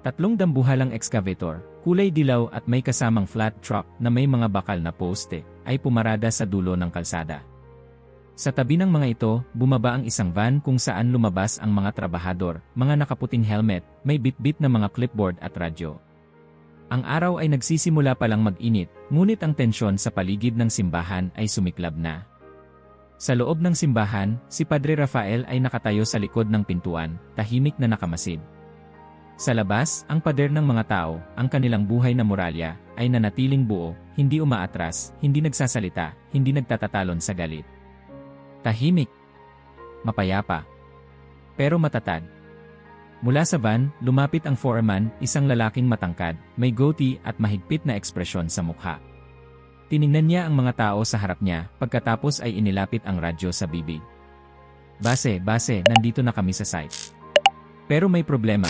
3 dambuhalang excavator, kulay dilaw at may kasamang flat truck na may mga bakal na poste, ay pumarada sa dulo ng kalsada. Sa tabi ng mga ito, bumaba ang isang van kung saan lumabas ang mga trabahador, mga nakaputing helmet, may bitbit na mga clipboard at radyo. Ang araw ay nagsisimula palang mag-init, ngunit ang tensyon sa paligid ng simbahan ay sumiklab na. Sa loob ng simbahan, si Padre Rafael ay nakatayo sa likod ng pintuan, tahimik na nakamasid. Sa labas, ang pader ng mga tao, ang kanilang buhay na muralya, ay nanatiling buo, hindi umaatras, hindi nagsasalita, hindi nagtatatalon sa galit. Tahimik. Mapayapa. Pero matatag. Mula sa van, lumapit ang foreman, isang lalaking matangkad, may goatee at mahigpit na ekspresyon sa mukha. Tiningnan niya ang mga tao sa harap niya, pagkatapos ay inilapit ang radyo sa bibig. Base, nandito na kami sa site. Pero may problema.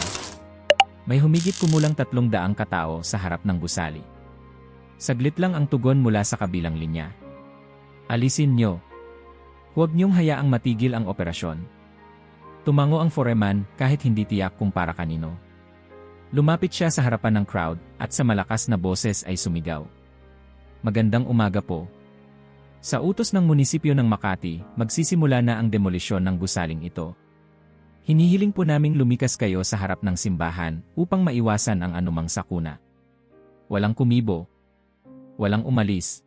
May humigit kumulang 300 katao sa harap ng gusali. Saglit lang ang tugon mula sa kabilang linya. Alisin nyo. Huwag niyong hayaang matigil ang operasyon. Tumango ang foreman kahit hindi tiyak kung para kanino. Lumapit siya sa harapan ng crowd at sa malakas na boses ay sumigaw. Magandang umaga po. Sa utos ng munisipyo ng Makati, magsisimula na ang demolisyon ng gusaling ito. Hinihiling po naming lumikas kayo sa harap ng simbahan upang maiwasan ang anumang sakuna. Walang kumibo. Walang umalis.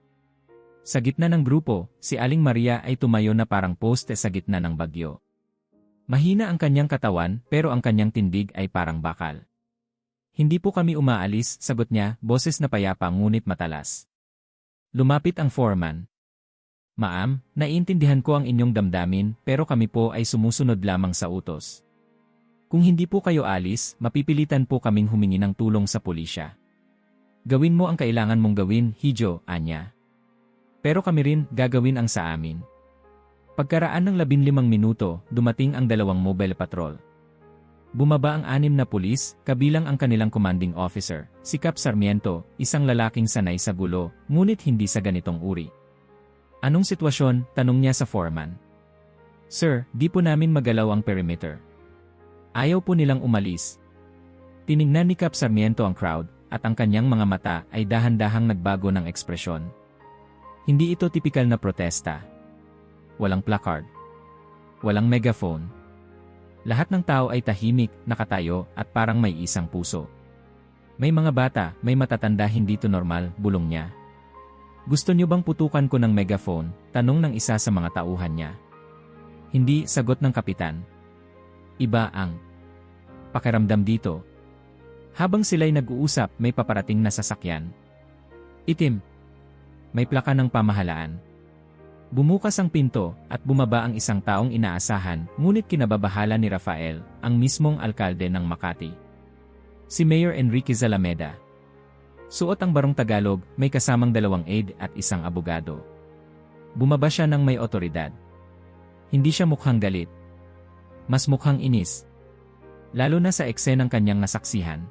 Sa gitna ng grupo, si Aling Maria ay tumayo na parang poste sa gitna ng bagyo. Mahina ang kanyang katawan pero ang kanyang tindig ay parang bakal. Hindi po kami umaalis, sagot niya, boses na payapa ngunit matalas. Lumapit ang foreman. Ma'am, naiintindihan ko ang inyong damdamin pero kami po ay sumusunod lamang sa utos. Kung hindi po kayo alis, mapipilitan po kaming humingi ng tulong sa pulisya. Gawin mo ang kailangan mong gawin, Hijo, anya. Pero kami rin, gagawin ang sa amin. Pagkaraan ng 15 minuto, dumating ang 2 mobile patrol. Bumaba ang 6 na pulis, kabilang ang kanilang commanding officer, si Cap Sarmiento, isang lalaking sanay sa gulo, ngunit hindi sa ganitong uri. Anong sitwasyon? Tanong niya sa foreman. Sir, di po namin magalaw ang perimeter. Ayaw po nilang umalis. Tiningnan ni Cap Sarmiento ang crowd, at ang kanyang mga mata ay dahan-dahang nagbago ng ekspresyon. Hindi ito tipikal na protesta. Walang placard. Walang megaphone. Lahat ng tao ay tahimik, nakatayo, at parang may isang puso. May mga bata, may matatanda, hindi to normal, bulong niya. Gusto niyo bang putukan ko ng megaphone? Tanong ng isa sa mga tauhan niya. Hindi, sagot ng kapitan. Iba ang pakiramdam dito. Habang sila'y nag-uusap, may paparating na sasakyan. Itim. May plaka ng pamahalaan. Bumukas ang pinto at bumaba ang isang taong inaasahan, ngunit kinababahala ni Rafael, ang mismong alkalde ng Makati. Si Mayor Enrique Zalameda. Suot ang barong Tagalog, may kasamang 2 aide at isang abogado. Bumaba siya ng may otoridad. Hindi siya mukhang galit. Mas mukhang inis. Lalo na sa eksenang kanyang nasaksihan.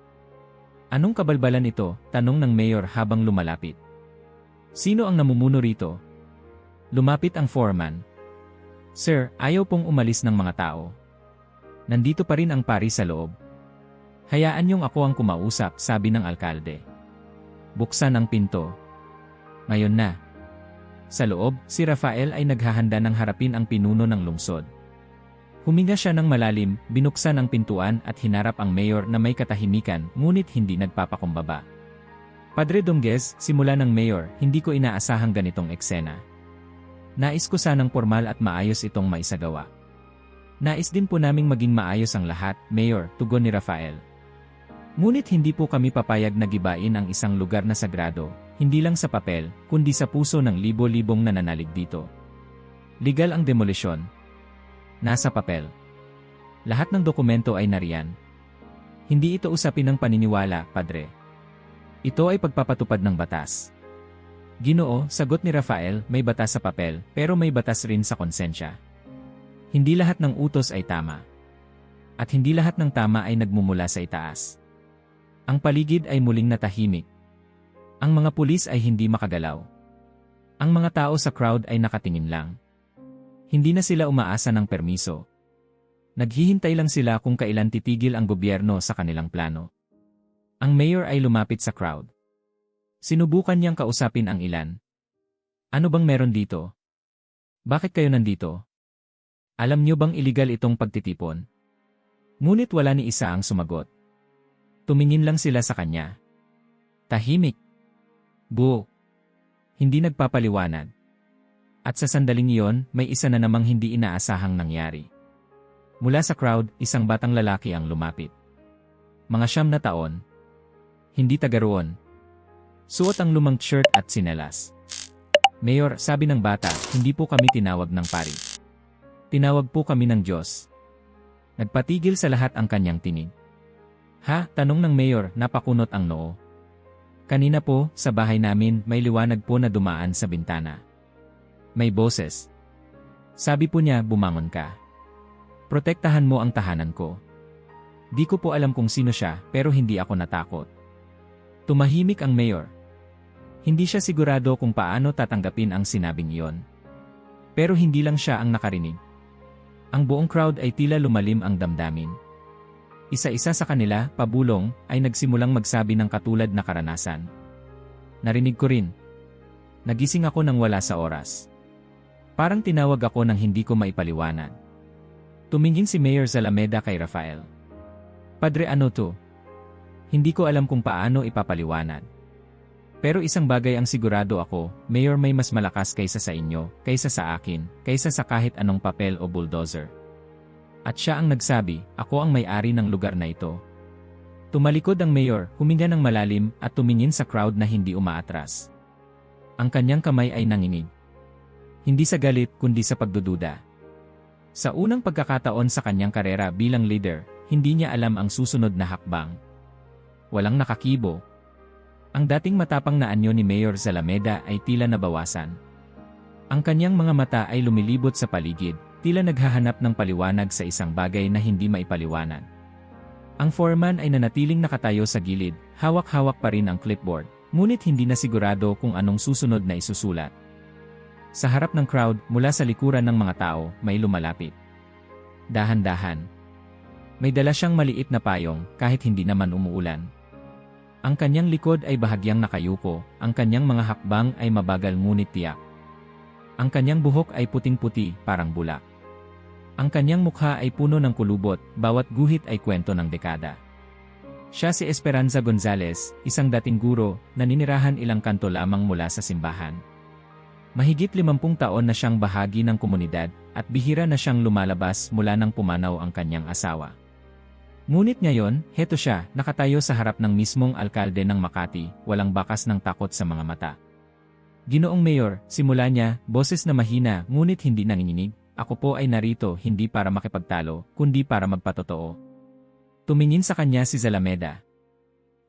Anong kabalbalan ito? Tanong ng mayor habang lumalapit. Sino ang namumuno rito? Lumapit ang foreman. Sir, ayaw pong umalis ng mga tao. Nandito pa rin ang pari sa loob. Hayaan niyong ako ang kumausap, sabi ng alkalde. Buksan ang pinto. Ngayon na. Sa loob, si Rafael ay naghahanda ng harapin ang pinuno ng lungsod. Huminga siya ng malalim, binuksan ang pintuan at hinarap ang mayor na may katahimikan ngunit hindi nagpapakumbaba. Padre Donguez, simula ng mayor, hindi ko inaasahang ganitong eksena. Nais ko sanang formal at maayos itong maisagawa. Nais din po naming maging maayos ang lahat, Mayor, tugon ni Rafael. Ngunit hindi po kami papayag na gibain ang isang lugar na sagrado, hindi lang sa papel, kundi sa puso ng libo-libong nananalig dito. Legal ang demolisyon. Nasa papel. Lahat ng dokumento ay nariyan. Hindi ito usapin ng paniniwala, Padre. Ito ay pagpapatupad ng batas. Ginoo, sagot ni Rafael, may batas sa papel, pero may batas rin sa konsensya. Hindi lahat ng utos ay tama. At hindi lahat ng tama ay nagmumula sa itaas. Ang paligid ay muling natahimik. Ang mga pulis ay hindi makagalaw. Ang mga tao sa crowd ay nakatingin lang. Hindi na sila umaasa ng permiso. Naghihintay lang sila kung kailan titigil ang gobyerno sa kanilang plano. Ang mayor ay lumapit sa crowd. Sinubukan niyang kausapin ang ilan. Ano bang meron dito? Bakit kayo nandito? Alam niyo bang iligal itong pagtitipon? Ngunit wala ni isa ang sumagot. Tumingin lang sila sa kanya. Tahimik. Buo. Hindi nagpapaliwanag. At sa sandaling iyon, may isa na namang hindi inaasahang nangyari. Mula sa crowd, isang batang lalaki ang lumapit. Mga 9 na taon. Hindi taga roon. Suot ang lumang shirt at sinelas. Mayor, sabi ng bata, hindi po kami tinawag ng pari. Tinawag po kami ng Diyos. Nagpatigil sa lahat ang kanyang tinig. Ha? Tanong ng mayor, napakunot ang noo. Kanina po, sa bahay namin, may liwanag po na dumaan sa bintana. May boses. Sabi po niya, bumangon ka. Protektahan mo ang tahanan ko. Di ko po alam kung sino siya, pero hindi ako natakot. Tumahimik ang mayor. Hindi siya sigurado kung paano tatanggapin ang sinabing iyon. Pero hindi lang siya ang nakarinig. Ang buong crowd ay tila lumalim ang damdamin. Isa-isa sa kanila, pabulong, ay nagsimulang magsabi ng katulad na karanasan. Narinig ko rin. Nagising ako nang wala sa oras. Parang tinawag ako nang hindi ko maipaliwanag. Tumingin si Mayor Zalameda kay Rafael. Padre, ano to? Hindi ko alam kung paano ipapaliwanag. Pero isang bagay ang sigurado ako, Mayor, may mas malakas kaysa sa inyo, kaysa sa akin, kaysa sa kahit anong papel o bulldozer. At siya ang nagsabi, ako ang may-ari ng lugar na ito. Tumalikod ang mayor, huminga ng malalim at tumingin sa crowd na hindi umaatras. Ang kanyang kamay ay nanginig. Hindi sa galit kundi sa pagdududa. Sa unang pagkakataon sa kanyang karera bilang leader, hindi niya alam ang susunod na hakbang. Walang nakakibo. Ang dating matapang na anyo ni Mayor Zalameda ay tila nabawasan. Ang kanyang mga mata ay lumilibot sa paligid, tila naghahanap ng paliwanag sa isang bagay na hindi maipaliwanag. Ang foreman ay nanatiling nakatayo sa gilid, hawak-hawak pa rin ang clipboard, ngunit hindi na sigurado kung anong susunod na isusulat. Sa harap ng crowd, mula sa likuran ng mga tao, may lumalapit. Dahan-dahan. May dala siyang maliit na payong, kahit hindi naman umuulan. Ang kanyang likod ay bahagyang nakayuko, ang kanyang mga hakbang ay mabagal ngunit tiyak. Ang kanyang buhok ay puting-puti, parang bulak. Ang kanyang mukha ay puno ng kulubot, bawat guhit ay kwento ng dekada. Siya si Esperanza Gonzalez, isang dating guro, naninirahan ilang kanto lamang mula sa simbahan. Mahigit 50 taon na siyang bahagi ng komunidad, at bihira na siyang lumalabas mula nang pumanaw ang kanyang asawa. Ngunit ngayon, heto siya, nakatayo sa harap ng mismong alkalde ng Makati, walang bakas ng takot sa mga mata. Ginoong Mayor, simula niya, boses na mahina ngunit hindi nanginginig, ako po ay narito hindi para makipagtalo, kundi para magpatotoo. Tumingin sa kanya si Zalameda.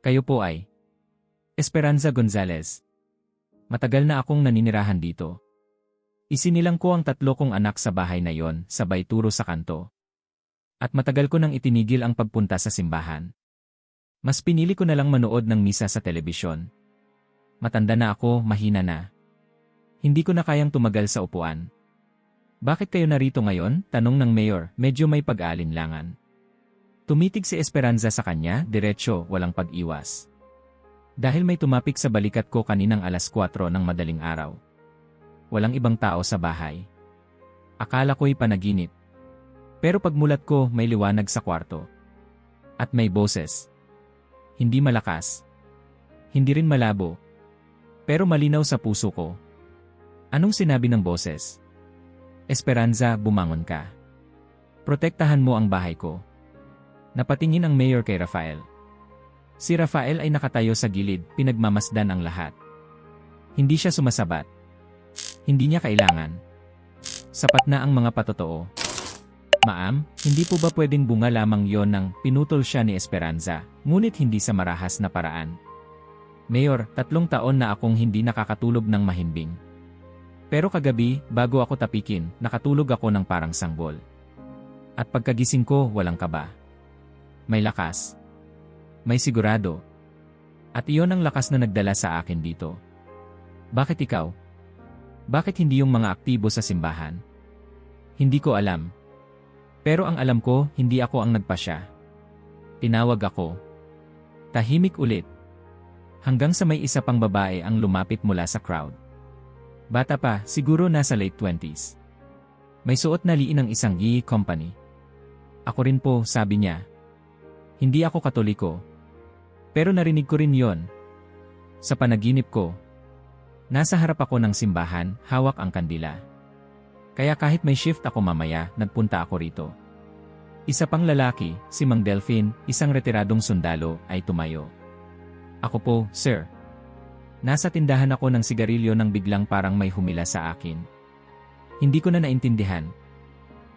Kayo po ay Esperanza Gonzalez. Matagal na akong naninirahan dito. Isinilang ko ang 3 kong anak sa bahay na yon, sabay turo sa kanto. At matagal ko nang itinigil ang pagpunta sa simbahan. Mas pinili ko na lang manood ng misa sa telebisyon. Matanda na ako, mahina na. Hindi ko na kayang tumagal sa upuan. Bakit kayo narito ngayon? Tanong ng mayor, medyo may pag-aalinlangan. Tumitig si Esperanza sa kanya, diretsyo, walang pag-iwas. Dahil may tumapik sa balikat ko kaninang alas 4 ng madaling araw. Walang ibang tao sa bahay. Akala ko'y panaginip. Pero pagmulat ko, may liwanag sa kwarto. At may boses. Hindi malakas. Hindi rin malabo. Pero malinaw sa puso ko. Anong sinabi ng boses? Esperanza, bumangon ka. Protektahan mo ang bahay ko. Napatingin ang mayor kay Rafael. Si Rafael ay nakatayo sa gilid, pinagmamasdan ang lahat. Hindi siya sumasabat. Hindi niya kailangan. Sapat na ang mga patotoo. Ma'am, hindi po ba pwedeng bunga lamang yon nang pinutol siya ni Esperanza, ngunit hindi sa marahas na paraan? Mayor, 3 taon na akong hindi nakakatulog ng mahimbing. Pero kagabi, bago ako tapikin, nakatulog ako ng parang sanggol. At pagkagising ko, walang kaba. May lakas. May sigurado. At iyon ang lakas na nagdala sa akin dito. Bakit ikaw? Bakit hindi yung mga aktibo sa simbahan? Hindi ko alam. Pero ang alam ko, hindi ako ang nagpasya. Tinawag ako. Tahimik ulit. Hanggang sa may isa pang babae ang lumapit mula sa crowd. Bata pa, siguro nasa late 20s. May suot na liin ng isang ghee company. Ako rin po, sabi niya. Hindi ako Katoliko. Pero narinig ko rin yon. Sa panaginip ko. Nasa harap ako ng simbahan, hawak ang kandila. Kaya kahit may shift ako mamaya, nagpunta ako rito. Isa pang lalaki, si Mang Delphine, isang retiradong sundalo, ay tumayo. Ako po, sir. Nasa tindahan ako ng sigarilyo nang biglang parang may humila sa akin. Hindi ko na naintindihan.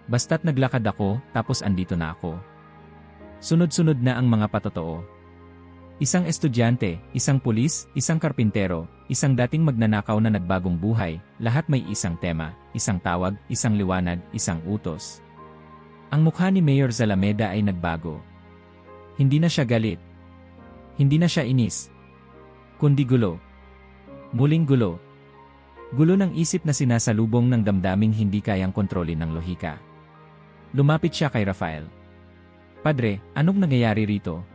Basta't naglakad ako, tapos andito na ako. Sunod-sunod na ang mga patotoo. Isang estudyante, isang pulis, isang karpintero, isang dating magnanakaw na nagbagong buhay, lahat may isang tema, isang tawag, isang liwanag, isang utos. Ang mukha ni Mayor Zalameda ay nagbago. Hindi na siya galit. Hindi na siya inis. Kundi gulo. Muling gulo. Gulo ng isip na sinasalubong ng damdaming hindi kayang kontrolin ng lohika. Lumapit siya kay Rafael. Padre, anong nangyayari rito?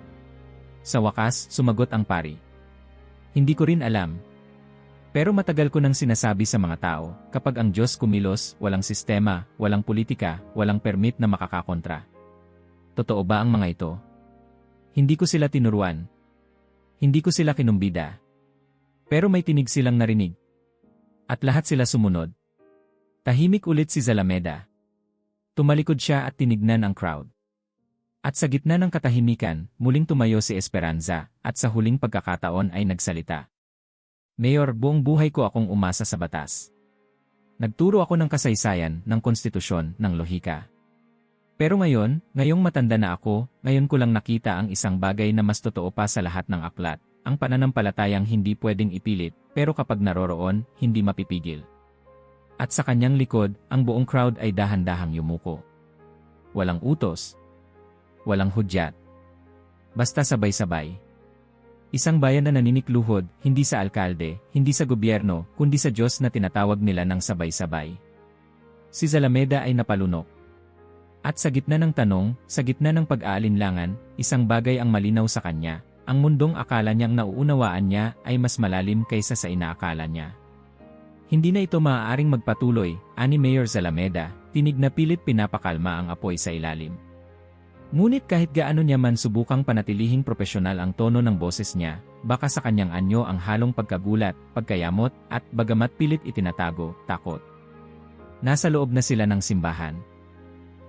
Sa wakas, sumagot ang pari. Hindi ko rin alam. Pero matagal ko nang sinasabi sa mga tao, kapag ang Diyos kumilos, walang sistema, walang politika, walang permit na makakakontra. Totoo ba ang mga ito? Hindi ko sila tinuruan. Hindi ko sila kinumbida. Pero may tinig silang narinig. At lahat sila sumunod. Tahimik ulit si Zalameda. Tumalikod siya at tinignan ang crowd. At sa gitna ng katahimikan, muling tumayo si Esperanza, at sa huling pagkakataon ay nagsalita. Mayor, buong buhay ko akong umasa sa batas. Nagturo ako ng kasaysayan, ng konstitusyon, ng lohika. Pero ngayong matanda na ako, ngayon ko lang nakita ang isang bagay na mas totoo pa sa lahat ng aklat, ang pananampalatayang hindi pwedeng ipilit, pero kapag naroroon, hindi mapipigil. At sa kanyang likod, ang buong crowd ay dahan-dahang yumuko. Walang utos. Walang hudyat. Basta sabay-sabay. Isang bayan na naninikluhod, hindi sa alkalde, hindi sa gobyerno, kundi sa Diyos na tinatawag nila ng sabay-sabay. Si Zalameda ay napalunok. At sa gitna ng tanong, sa gitna ng pag-aalinlangan, isang bagay ang malinaw sa kanya. Ang mundong akala niyang nauunawaan niya ay mas malalim kaysa sa inaakala niya. Hindi na ito maaaring magpatuloy, ani Mayor Zalameda, tinig na pilit pinapakalma ang apoy sa ilalim. Ngunit kahit gaano niya man subukang panatilihing propesyonal ang tono ng boses niya, baka sa kanyang anyo ang halong pagkagulat, pagkayamot, at bagamat pilit itinatago, takot. Nasa loob na sila ng simbahan.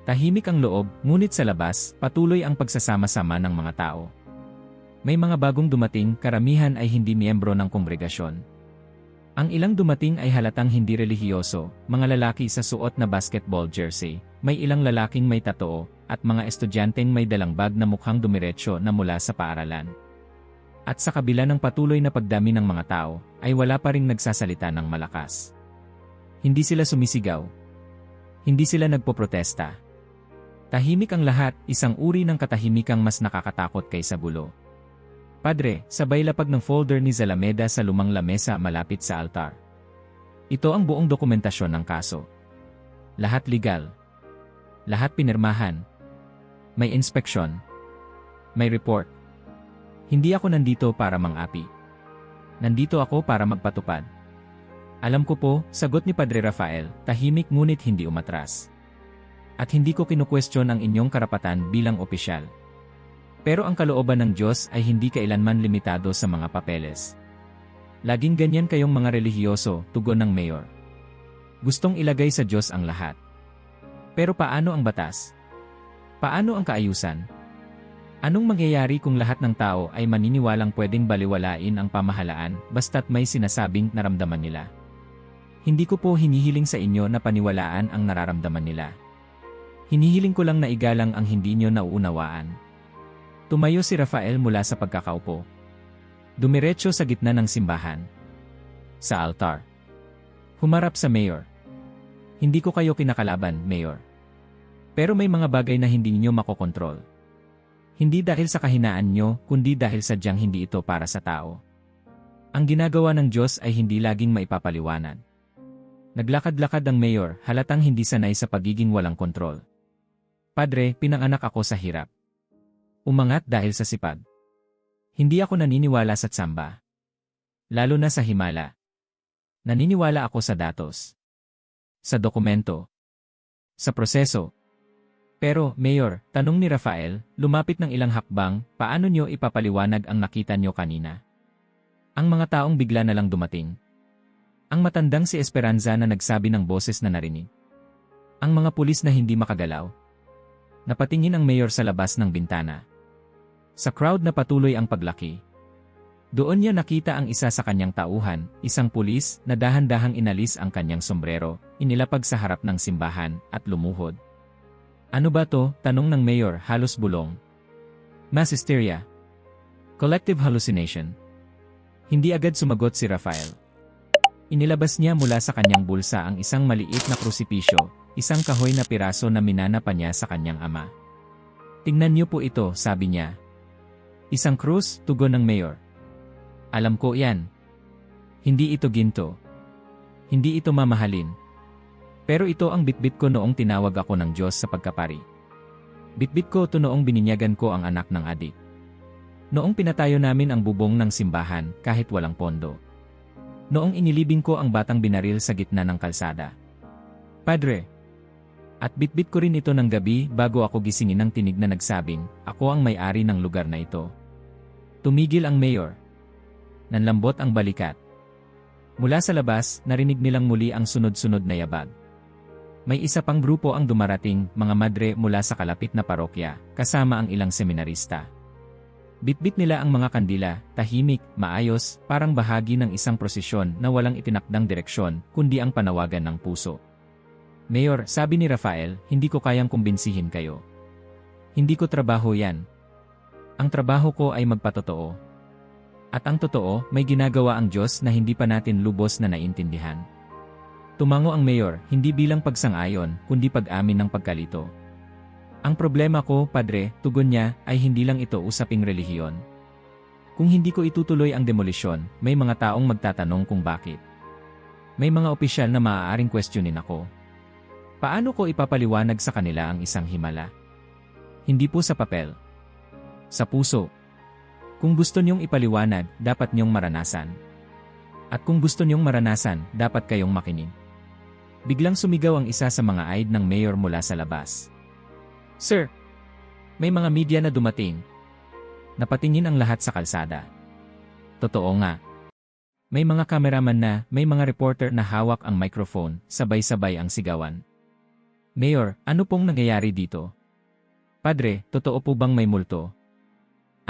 Tahimik ang loob, ngunit sa labas, patuloy ang pagsasama-sama ng mga tao. May mga bagong dumating, karamihan ay hindi miyembro ng kongregasyon. Ang ilang dumating ay halatang hindi relihiyoso, mga lalaki sa suot na basketball jersey, may ilang lalaking may tatoo, at mga estudyanteng may dalang bag na mukhang dumiretso na mula sa paaralan. At sa kabila ng patuloy na pagdami ng mga tao, ay wala pa ring nagsasalita ng malakas. Hindi sila sumisigaw. Hindi sila nagpoprotesta. Tahimik ang lahat, isang uri ng katahimikang mas nakakatakot kaysa gulo. Padre, sabay lapag ng folder ni Zalameda sa lumang lamesa malapit sa altar. Ito ang buong dokumentasyon ng kaso. Lahat legal. Lahat pinirmahan. May inspeksyon. May report. Hindi ako nandito para mang-api. Nandito ako para magpatupad. Alam ko po, sagot ni Padre Rafael, tahimik ngunit hindi umatras. At hindi ko kinukwestiyon ang inyong karapatan bilang opisyal. Pero ang kalooban ng Diyos ay hindi kailanman limitado sa mga papeles. Laging ganyan kayong mga relihiyoso, tugon ng mayor. Gustong ilagay sa Diyos ang lahat. Pero paano ang batas? Paano ang kaayusan? Anong mangyayari kung lahat ng tao ay maniniwalang pwedeng baliwalain ang pamahalaan basta't may sinasabing naramdaman nila? Hindi ko po hinihiling sa inyo na paniwalaan ang nararamdaman nila. Hinihiling ko lang na igalang ang hindi nyo nauunawaan. Tumayo si Rafael mula sa pagkakaupo. Dumiretso sa gitna ng simbahan. Sa altar. Humarap sa mayor. Hindi ko kayo kinakalaban, Mayor. Pero may mga bagay na hindi niyo makokontrol. Hindi dahil sa kahinaan nyo, kundi dahil sadyang hindi ito para sa tao. Ang ginagawa ng Diyos ay hindi laging maipapaliwanag. Naglakad-lakad ang mayor, halatang hindi sanay sa pagiging walang kontrol. Padre, pinanganak ako sa hirap. Umangat dahil sa sipag. Hindi ako naniniwala sa tsamba. Lalo na sa himala. Naniniwala ako sa datos. Sa dokumento. Sa proseso. Pero, Mayor, tanong ni Rafael, lumapit ng ilang hakbang, paano nyo ipapaliwanag ang nakita nyo kanina? Ang mga taong bigla na lang dumating. Ang matandang si Esperanza na nagsabi ng boses na narinig. Ang mga pulis na hindi makagalaw. Napatingin ang mayor sa labas ng bintana. Sa crowd na patuloy ang paglaki. Doon niya nakita ang isa sa kanyang tauhan, isang pulis na dahan-dahang inalis ang kanyang sombrero, inilapag sa harap ng simbahan, at lumuhod. Ano ba to? Tanong ng mayor, halos bulong. Mass hysteria. Collective hallucination. Hindi agad sumagot si Rafael. Inilabas niya mula sa kanyang bulsa ang isang maliit na krusipisyo, isang kahoy na piraso na minana pa niya sa kanyang ama. "Tingnan niyo po ito," sabi niya. "Isang krus," tugon ng mayor. "Alam ko yan. Hindi ito ginto. Hindi ito mamahalin. Pero ito ang bitbit ko noong tinawag ako ng Diyos sa pagkapari. Bitbit ko ito noong bininyagan ko ang anak ng adik. Noong pinatayo namin ang bubong ng simbahan kahit walang pondo. Noong inilibing ko ang batang binaril sa gitna ng kalsada. Padre. At bitbit ko rin ito ng gabi bago ako gisingin ng tinig na nagsabing, ako ang may-ari ng lugar na ito." Tumigil ang mayor. Nanlambot ang balikat. Mula sa labas, narinig nilang muli ang sunod-sunod na yabag. May isa pang grupo ang dumarating, mga madre mula sa kalapit na parokya, kasama ang ilang seminarista. Bitbit nila ang mga kandila, tahimik, maayos, parang bahagi ng isang prosesyon na walang itinakdang direksyon, kundi ang panawagan ng puso. "Mayor," sabi ni Rafael, "hindi ko kayang kumbinsihin kayo. Hindi ko trabaho yan. Ang trabaho ko ay magpatotoo. At ang totoo, may ginagawa ang Diyos na hindi pa natin lubos na naintindihan." Tumango ang mayor, hindi bilang pagsang-ayon, kundi pag-amin ng pagkalito. "Ang problema ko, padre," tugon niya, "ay hindi lang ito usaping relihiyon. Kung hindi ko itutuloy ang demolisyon, may mga taong magtatanong kung bakit. May mga opisyal na maaaring questionin ako. Paano ko ipapaliwanag sa kanila ang isang himala? Hindi po sa papel. Sa puso. Kung gusto niyong ipaliwanag, dapat niyong maranasan. At kung gusto niyong maranasan, dapat kayong makinig." Biglang sumigaw ang isa sa mga aide ng mayor mula sa labas. "Sir! May mga media na dumating." Napatingin ang lahat sa kalsada. Totoo nga. May mga kameraman na, may mga reporter na hawak ang microphone, sabay-sabay ang sigawan. "Mayor, ano pong nangyayari dito? Padre, totoo po bang may multo?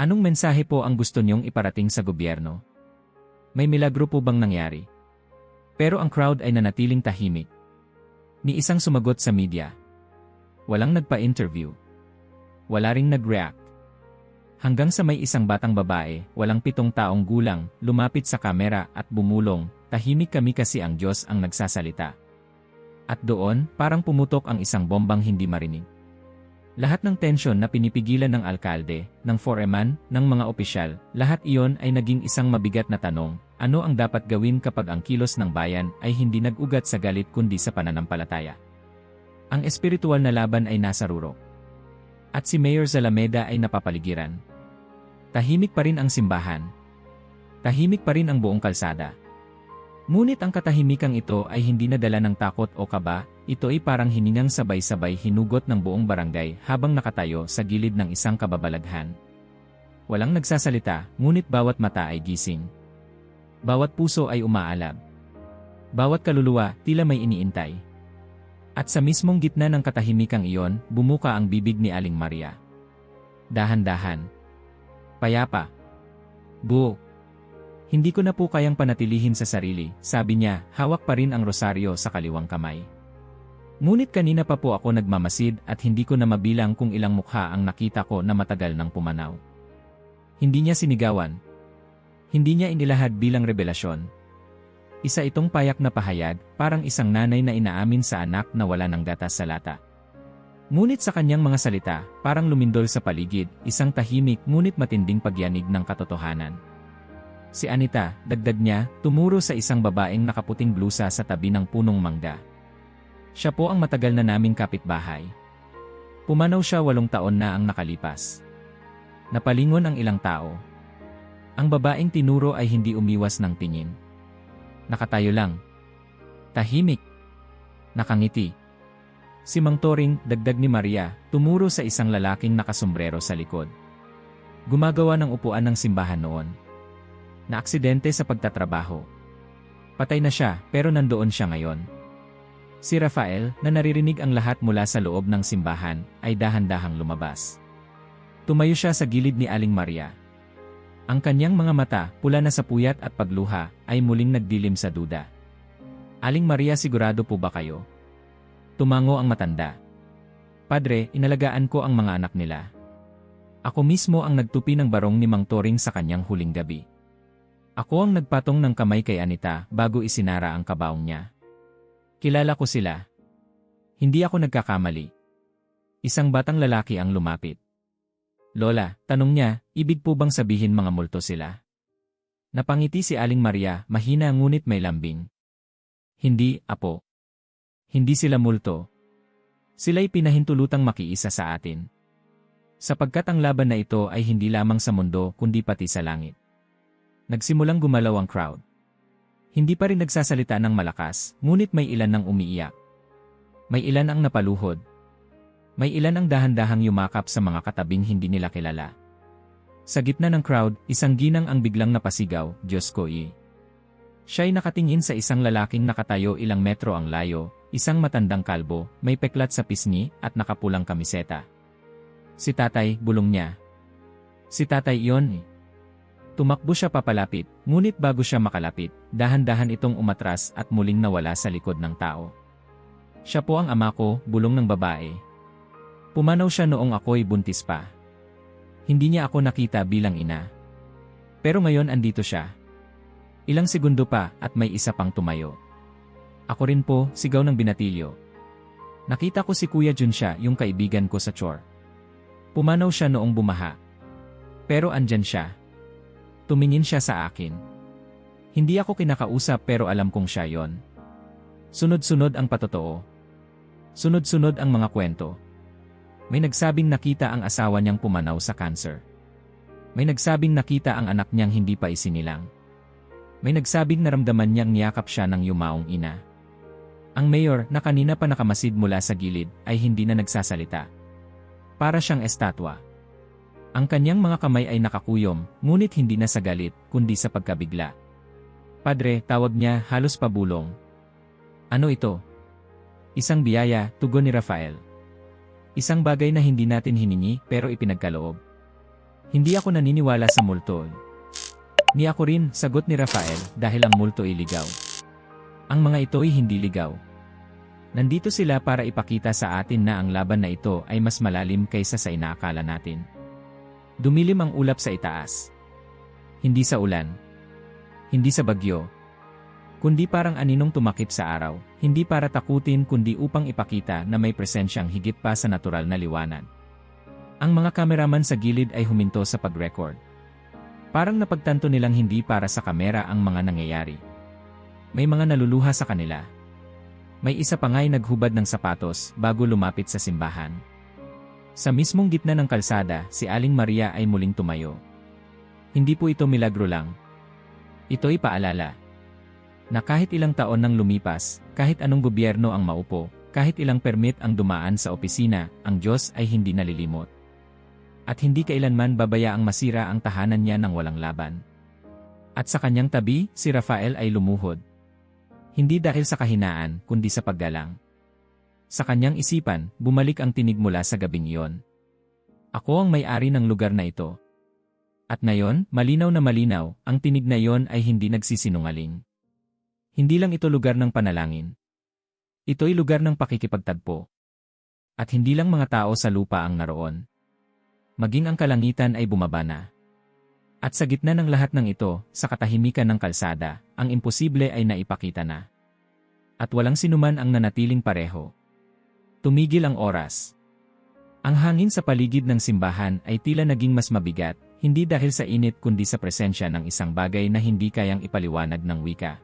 Anong mensahe po ang gusto niyong iparating sa gobyerno? May milagro po bang nangyari?" Pero ang crowd ay nanatiling tahimik. Ni isang sumagot sa media. Walang nagpa-interview. Wala ring nag-react. Hanggang sa may isang batang babae, walang 7 taong gulang, lumapit sa kamera at bumulong, "Tahimik kami kasi ang Diyos ang nagsasalita." At doon, parang pumutok ang isang bombang hindi marinig. Lahat ng tensyon na pinipigilan ng alkalde, ng foreman, ng mga opisyal, lahat iyon ay naging isang mabigat na tanong, ano ang dapat gawin kapag ang kilos ng bayan ay hindi nag-ugat sa galit kundi sa pananampalataya? Ang espiritual na laban ay nasa rurok. At si Mayor Zalameda ay napapaligiran. Tahimik pa rin ang simbahan. Tahimik pa rin ang buong kalsada. Ngunit ang katahimikang ito ay hindi nadala ng takot o kaba, ito ay parang hiningang sabay-sabay hinugot ng buong barangay habang nakatayo sa gilid ng isang kababalaghan. Walang nagsasalita, ngunit bawat mata ay gising. Bawat puso ay umaalab. Bawat kaluluwa, tila may iniintay. At sa mismong gitna ng katahimikang iyon, bumuka ang bibig ni Aling Maria. Dahan-dahan. Payapa. "Buo. Hindi ko na po kayang panatilihin sa sarili," sabi niya, hawak pa rin ang rosaryo sa kaliwang kamay. "Ngunit kanina pa po ako nagmamasid at hindi ko na mabilang kung ilang mukha ang nakita ko na matagal nang pumanaw." Hindi niya sinigawan. Hindi niya inilahad bilang revelasyon. Isa itong payak na pahayag, parang isang nanay na inaamin sa anak na wala ng gatas sa lata. Ngunit sa kanyang mga salita, parang lumindol sa paligid, isang tahimik ngunit matinding pagyanig ng katotohanan. Si Anita, dagdag niya, tumuro sa isang babaeng nakaputing blusa sa tabi ng punong mangga. "Siya po ang matagal na naming kapitbahay. Pumanaw siya 8 taon na ang nakalipas." Napalingon ang ilang tao. Ang babaeng tinuro ay hindi umiwas ng tingin. Nakatayo lang. Tahimik. Nakangiti. Si Mang Toring, dagdag ni Maria, tumuro sa isang lalaking nakasombrero sa likod. Gumagawa ng upuan ng simbahan noon. Naaksidente sa pagtatrabaho. Patay na siya, pero nandoon siya ngayon. Si Rafael, na naririnig ang lahat mula sa loob ng simbahan, ay dahan-dahang lumabas. Tumayo siya sa gilid ni Aling Maria. Ang kanyang mga mata, pula na sa puyat at pagluha, ay muling nagdilim sa duda. "Aling Maria, sigurado po ba kayo?" Tumango ang matanda. "Padre, inalagaan ko ang mga anak nila. Ako mismo ang nagtupi ng barong ni Mang Toring sa kanyang huling gabi. Ako ang nagpatong ng kamay kay Anita bago isinara ang kabaong niya. Kilala ko sila. Hindi ako nagkakamali. Isang batang lalaki ang lumapit. Lola, tanong niya, ibig po bang sabihin mga multo sila? Napangiti si Aling Maria, mahina ngunit may lambing. Hindi, apo. Hindi sila multo. Sila'y pinahintulutang makiisa sa atin. Sapagkat ang laban na ito ay hindi lamang sa mundo kundi pati sa langit. Nagsimulang gumalaw ang crowd. Hindi pa rin nagsasalita ng malakas, ngunit may ilan nang umiiyak. May ilan ang napaluhod. May ilan ang dahan-dahang yumakap sa mga katabing hindi nila kilala. Sa gitna ng crowd, isang ginang ang biglang napasigaw, Diyos ko i. Siya'y nakatingin sa isang lalaking nakatayo ilang metro ang layo, isang matandang kalbo, may peklat sa pisngi at nakapulang kamiseta. Si tatay, bulong niya. Si tatay iyon. Tumakbo siya papalapit, ngunit bago siya makalapit, dahan-dahan itong umatras at muling nawala sa likod ng tao. Siya po ang ama ko, bulong ng babae. Pumanaw siya noong ako'y buntis pa. Hindi niya ako nakita bilang ina. Pero ngayon andito siya. Ilang segundo pa at may isa pang tumayo. Ako rin po, sigaw ng binatilyo. Nakita ko si Kuya Jun siya, yung kaibigan ko sa chore. Pumanaw siya noong bumaha. Pero andyan siya. Tumingin siya sa akin. Hindi ako kinakausap pero alam kong siya yon. Sunod-sunod ang patotoo. Sunod-sunod ang mga kwento. May nagsabing nakita ang asawa niyang pumanaw sa cancer. May nagsabing nakita ang anak niyang hindi pa isinilang. May nagsabing naramdaman niyang niyakap siya ng yumaong ina. Ang mayor na kanina pa nakamasid mula sa gilid ay hindi na nagsasalita. Para siyang estatwa. Ang kanyang mga kamay ay nakakuyom, ngunit hindi na sa galit, kundi sa pagkabigla. Padre, tawag niya, halos pabulong. Ano ito? Isang biyaya, tugon ni Rafael. Isang bagay na hindi natin hiningi pero ipinagkaloob. Hindi ako naniniwala sa multo. Ni ako rin, sagot ni Rafael, dahil ang multo ay ligaw. Ang mga ito ay hindi ligaw. Nandito sila para ipakita sa atin na ang laban na ito ay mas malalim kaysa sa inaakala natin. Dumilim ang ulap sa itaas. Hindi sa ulan. Hindi sa bagyo. Kundi parang aninong tumakip sa araw, hindi para takutin kundi upang ipakita na may presensyang higit pa sa natural na liwanag. Ang mga kameraman sa gilid ay huminto sa pag-record. Parang napagtanto nilang hindi para sa kamera ang mga nangyayari. May mga naluluha sa kanila. May isa pa nga'y naghubad ng sapatos bago lumapit sa simbahan. Sa mismong gitna ng kalsada, si Aling Maria ay muling tumayo. Hindi po ito milagro lang. Ito'y paalala. Na kahit ilang taon nang lumipas, kahit anong gobyerno ang maupo, kahit ilang permit ang dumaan sa opisina, ang Diyos ay hindi nalilimot. At hindi kailanman babayaang masira ang tahanan niya ng walang laban. At sa kanyang tabi, si Rafael ay lumuhod. Hindi dahil sa kahinaan, kundi sa paggalang. Sa kanyang isipan, bumalik ang tinig mula sa gabing iyon. Ako ang may-ari ng lugar na ito. At ngayon, malinaw na malinaw, ang tinig na iyon ay hindi nagsisinungaling. Hindi lang ito lugar ng panalangin. Ito'y lugar ng pakikipagtagpo. At hindi lang mga tao sa lupa ang naroon. Maging ang kalangitan ay bumaba na. At sa gitna ng lahat ng ito, sa katahimikan ng kalsada, ang imposible ay naipakita na. At walang sinuman ang nanatiling pareho. Tumigil ang oras. Ang hangin sa paligid ng simbahan ay tila naging mas mabigat, hindi dahil sa init kundi sa presensya ng isang bagay na hindi kayang ipaliwanag ng wika.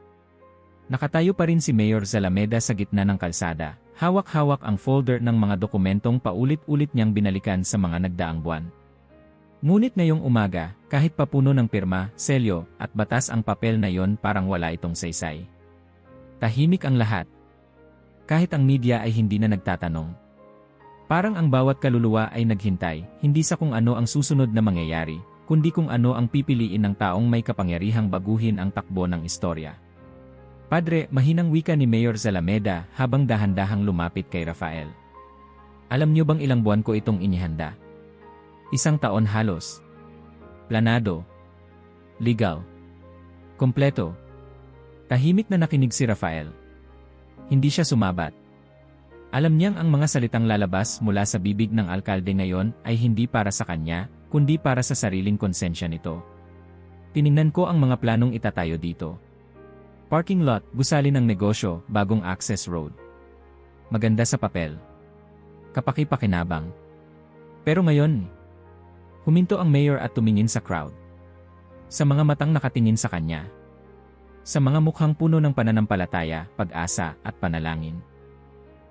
Nakatayo pa rin si Mayor Zalameda sa gitna ng kalsada, hawak-hawak ang folder ng mga dokumentong paulit-ulit niyang binalikan sa mga nagdaang buwan. Ngunit ngayong umaga, kahit papuno ng pirma, selyo, at batas ang papel na yon parang wala itong saysay. Tahimik ang lahat. Kahit ang media ay hindi na nagtatanong. Parang ang bawat kaluluwa ay naghintay, hindi sa kung ano ang susunod na mangyayari, kundi kung ano ang pipiliin ng taong may kapangyarihang baguhin ang takbo ng istorya. Padre, mahinang wika ni Mayor Zalameda habang dahan-dahang lumapit kay Rafael. Alam niyo bang ilang buwan ko itong inihanda? 1 taon halos. Planado. Legal. Kompleto. Tahimik na nakinig si Rafael. Hindi siya sumabat. Alam niyang ang mga salitang lalabas mula sa bibig ng alkalde ngayon ay hindi para sa kanya, kundi para sa sariling konsensya nito. Tiningnan ko ang mga planong itatayo dito. Parking lot, gusali ng negosyo, bagong access road. Maganda sa papel. Kapaki-pakinabang. Pero ngayon, huminto ang mayor at tumingin sa crowd. Sa mga matang nakatingin sa kanya. Sa mga mukhang puno ng pananampalataya, pag-asa, at panalangin.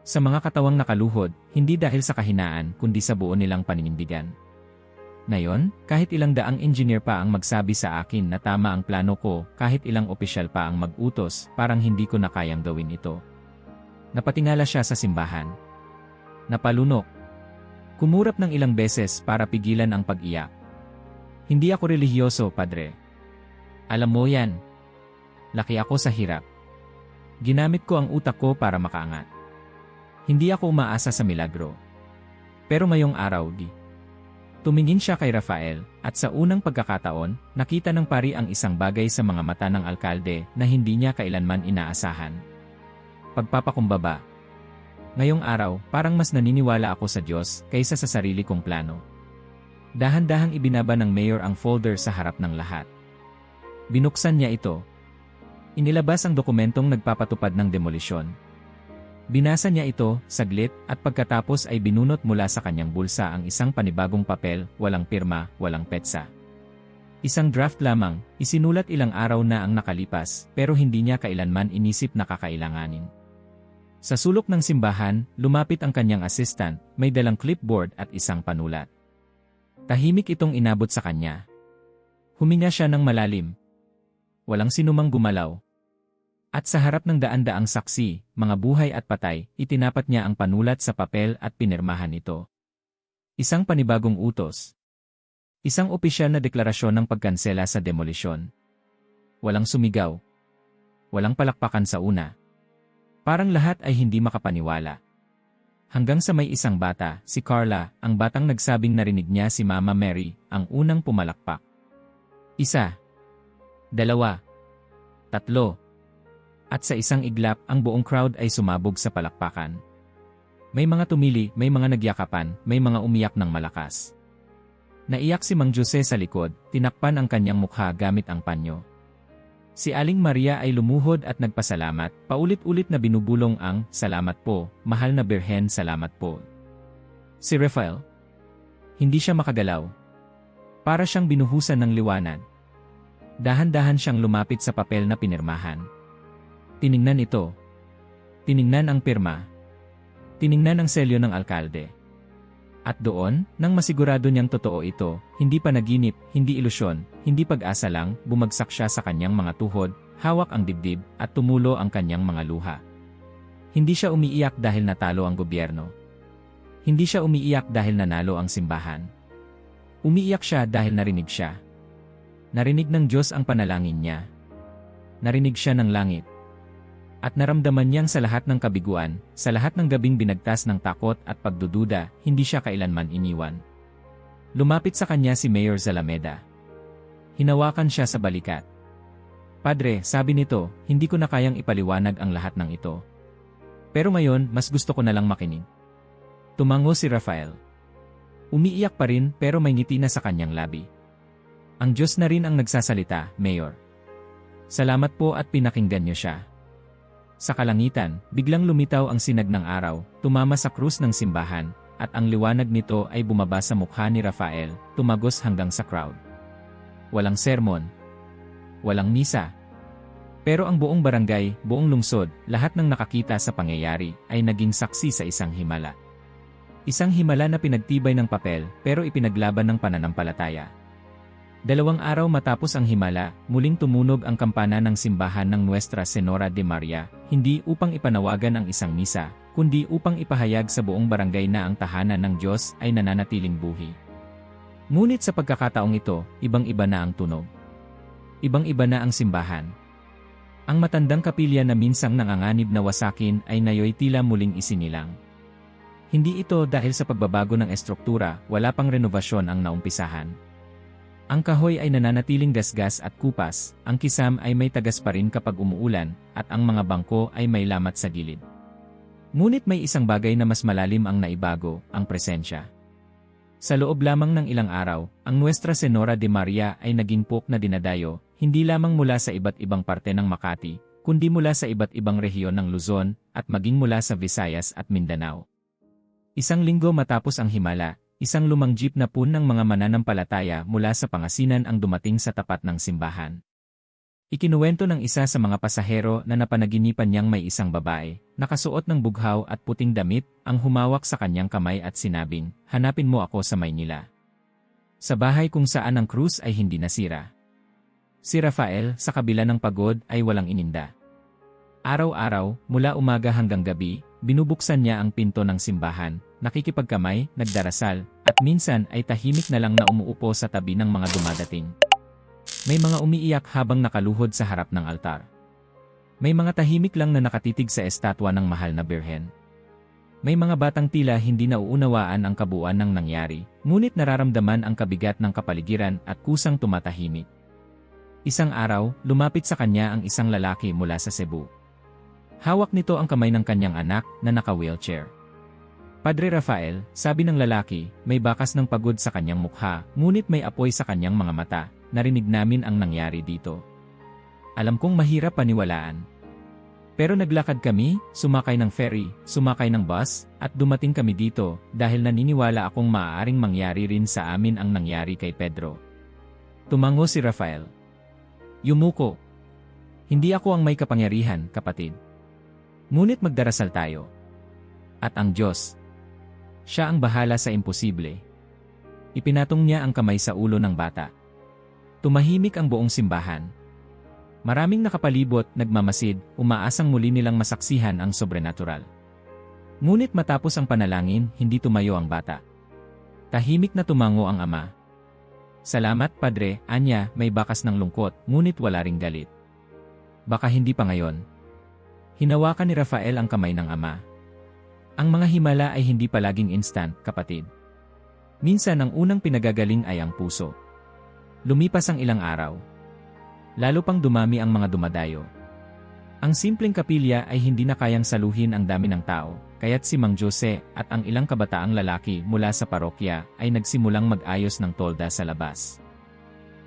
Sa mga katawang nakaluhod, hindi dahil sa kahinaan kundi sa buo nilang paninindigan. Ngayon, kahit ilang daang engineer pa ang magsabi sa akin na tama ang plano ko, kahit ilang opisyal pa ang mag-utos, parang hindi ko na kayang gawin ito. Napatingala siya sa simbahan. Napalunok. Kumurap ng ilang beses para pigilan ang pag-iyak. Hindi ako relihiyoso, Padre. Alam mo yan. Laki ako sa hirap. Ginamit ko ang utak ko para makaangat. Hindi ako umaasa sa milagro. Pero ngayong araw, tumingin siya kay Rafael, at sa unang pagkakataon, nakita ng pari ang isang bagay sa mga mata ng alkalde na hindi niya kailanman inaasahan. Pagpapakumbaba. Ngayong araw, parang mas naniniwala ako sa Diyos kaysa sa sarili kong plano. Dahan-dahang ibinaba ng mayor ang folder sa harap ng lahat. Binuksan niya ito. Inilabas ang dokumentong nagpapatupad ng demolisyon. Binasa niya ito, saglit, at pagkatapos ay binunot mula sa kanyang bulsa ang isang panibagong papel, walang pirma, walang petsa. Isang draft lamang, isinulat ilang araw na ang nakalipas, pero hindi niya kailanman inisip na kakailanganin. Sa sulok ng simbahan, lumapit ang kanyang assistant, may dalang clipboard at isang panulat. Tahimik itong inabot sa kanya. Huminga siya ng malalim. Walang sinumang gumalaw. At sa harap ng daan-daang saksi, mga buhay at patay, itinapat niya ang panulat sa papel at pinirmahan ito. Isang panibagong utos. Isang opisyal na deklarasyon ng pagkansela sa demolisyon. Walang sumigaw. Walang palakpakan sa una. Parang lahat ay hindi makapaniwala. Hanggang sa may isang bata, si Carla, ang batang nagsabing narinig niya si Mama Mary, ang unang pumalakpak. 1, 2, 3. At sa isang iglap, ang buong crowd ay sumabog sa palakpakan. May mga tumili, may mga nagyakapan, may mga umiyak ng malakas. Naiyak si Mang Jose sa likod, tinakpan ang kanyang mukha gamit ang panyo. Si Aling Maria ay lumuhod at nagpasalamat, paulit-ulit na binubulong ang, "Salamat po, mahal na Birhen, salamat po." Si Rafael, hindi siya makagalaw. Para siyang binuhusan ng liwanag. Dahan-dahan siyang lumapit sa papel na pinirmahan. Tiningnan ito. Tiningnan ang pirma. Tiningnan ang selyo ng alkalde. At doon, nang masigurado niyang totoo ito, hindi panaginip, hindi ilusyon, hindi pag-asa lang, bumagsak siya sa kanyang mga tuhod, hawak ang dibdib, at tumulo ang kanyang mga luha. Hindi siya umiiyak dahil natalo ang gobyerno. Hindi siya umiiyak dahil nanalo ang simbahan. Umiiyak siya dahil narinig siya. Narinig ng Diyos ang panalangin niya. Narinig siya ng langit. At naramdaman niyang sa lahat ng kabiguan, sa lahat ng gabing binagtas ng takot at pagdududa, hindi siya kailanman iniwan. Lumapit sa kanya si Mayor Zalameda. Hinawakan siya sa balikat. "Padre," sabi nito, "hindi ko na kayang ipaliwanag ang lahat ng ito. Pero ngayon, mas gusto ko na lang makinig." Tumango si Rafael. Umiiyak pa rin pero may ngiti na sa kanyang labi. "Ang Diyos na rin ang nagsasalita, Mayor. Salamat po at pinakinggan niyo siya." Sa kalangitan, biglang lumitaw ang sinag ng araw, tumama sa krus ng simbahan, at ang liwanag nito ay bumaba sa mukha ni Rafael, tumagos hanggang sa crowd. Walang sermon. Walang misa. Pero ang buong barangay, buong lungsod, lahat ng nakakita sa pangyayari, ay naging saksi sa isang himala. Isang himala na pinagtibay ng papel, pero ipinaglaban ng pananampalataya. 2 araw matapos ang himala, muling tumunog ang kampana ng simbahan ng Nuestra Senora de Maria, hindi upang ipanawagan ang isang misa, kundi upang ipahayag sa buong barangay na ang tahanan ng Diyos ay nananatiling buhay. Ngunit sa pagkakataong ito, ibang-iba na ang tunog. Ibang-iba na ang simbahan. Ang matandang kapilya na minsang nanganganib na wasakin ay ngayoy tila muling isinilang. Hindi ito dahil sa pagbabago ng estruktura, wala pang renovasyon ang naumpisahan. Ang kahoy ay nananatiling gasgas at kupas, ang kisam ay may tagas pa rin kapag umuulan, at ang mga bangko ay may lamat sa gilid. Ngunit may isang bagay na mas malalim ang naibago, ang presensya. Sa loob lamang ng ilang araw, ang Nuestra Senora de Maria ay naging pope na dinadayo, hindi lamang mula sa iba't ibang parte ng Makati, kundi mula sa iba't ibang rehiyon ng Luzon, at maging mula sa Visayas at Mindanao. Isang linggo matapos ang himala, isang lumang jeep na pun ng mga mananampalataya mula sa Pangasinan ang dumating sa tapat ng simbahan. Ikinuwento ng isa sa mga pasahero na napanaginipan niyang may isang babae, nakasuot ng bughaw at puting damit, ang humawak sa kanyang kamay at sinabing, "Hanapin mo ako sa Maynila." Sa bahay kung saan ang krus ay hindi nasira. Si Rafael, sa kabila ng pagod, ay walang ininda. Araw-araw, mula umaga hanggang gabi, binubuksan niya ang pinto ng simbahan, nakikipagkamay, nagdarasal, at minsan ay tahimik na lang na umuupo sa tabi ng mga dumadating. May mga umiiyak habang nakaluhod sa harap ng altar. May mga tahimik lang na nakatitig sa estatwa ng mahal na birhen. May mga batang tila hindi nauunawaan ang kabuuan ng nangyari, ngunit nararamdaman ang kabigat ng kapaligiran at kusang tumatahimik. Isang araw, lumapit sa kanya ang isang lalaki mula sa Cebu. Hawak nito ang kamay ng kanyang anak na naka-wheelchair. "Padre Rafael," sabi ng lalaki, may bakas ng pagod sa kanyang mukha, ngunit may apoy sa kanyang mga mata. "Narinig namin ang nangyari dito. Alam kong mahirap paniwalaan. Pero naglakad kami, sumakay ng ferry, sumakay ng bus, at dumating kami dito dahil naniniwala akong maaaring mangyari rin sa amin ang nangyari kay Pedro." Tumango si Rafael. Yumuko. "Hindi ako ang may kapangyarihan, kapatid. Ngunit magdarasal tayo. At ang Diyos, Siya ang bahala sa imposible." Ipinatong niya ang kamay sa ulo ng bata. Tumahimik ang buong simbahan. Maraming nakapalibot, nagmamasid, umaasang muli nilang masaksihan ang sobrenatural. Ngunit matapos ang panalangin, hindi tumayo ang bata. Tahimik na tumango ang ama. "Salamat, Padre," anya, may bakas ng lungkot, ngunit wala ring galit. "Baka hindi pa ngayon." Hinawakan ni Rafael ang kamay ng ama. "Ang mga himala ay hindi palaging instant, kapatid. Minsan ang unang pinagagaling ay ang puso." Lumipas ang ilang araw. Lalo pang dumami ang mga dumadayo. Ang simpleng kapilya ay hindi na kayang saluhin ang dami ng tao, kaya't si Mang Jose at ang ilang kabataang lalaki mula sa parokya ay nagsimulang mag-ayos ng tolda sa labas.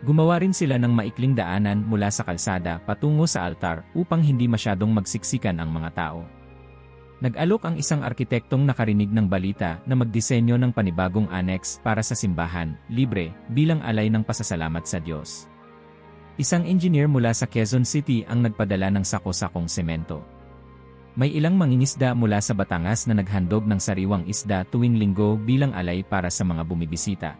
Gumawa rin sila ng maikling daanan mula sa kalsada patungo sa altar upang hindi masyadong magsiksikan ang mga tao. Nag-alok ang isang arkitektong nakarinig ng balita na magdisenyo ng panibagong annex para sa simbahan, libre, bilang alay ng pasasalamat sa Diyos. Isang engineer mula sa Quezon City ang nagpadala ng sako-sakong semento. May ilang mangingisda mula sa Batangas na naghandog ng sariwang isda tuwing linggo bilang alay para sa mga bumibisita.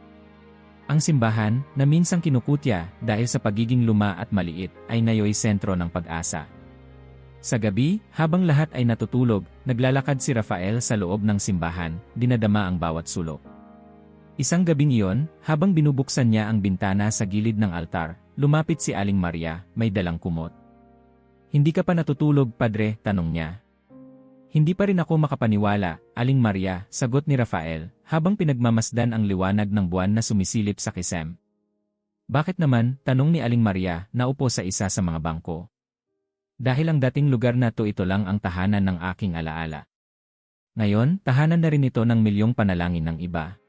Ang simbahan, na minsang kinukutya dahil sa pagiging luma at maliit, ay ngayoy sentro ng pag-asa. Sa gabi, habang lahat ay natutulog, naglalakad si Rafael sa loob ng simbahan, dinadama ang bawat sulok. Isang gabing iyon, habang binubuksan niya ang bintana sa gilid ng altar, lumapit si Aling Maria, may dalang kumot. "Hindi ka pa natutulog, Padre?" tanong niya. "Hindi pa rin ako makapaniwala, Aling Maria," sagot ni Rafael, habang pinagmamasdan ang liwanag ng buwan na sumisilip sa kisem. "Bakit naman?" tanong ni Aling Maria, naupo sa isa sa mga bangko. "Dahil ang dating lugar na ito lang ang tahanan ng aking alaala. Ngayon, tahanan na rin ito ng milyong panalangin ng iba.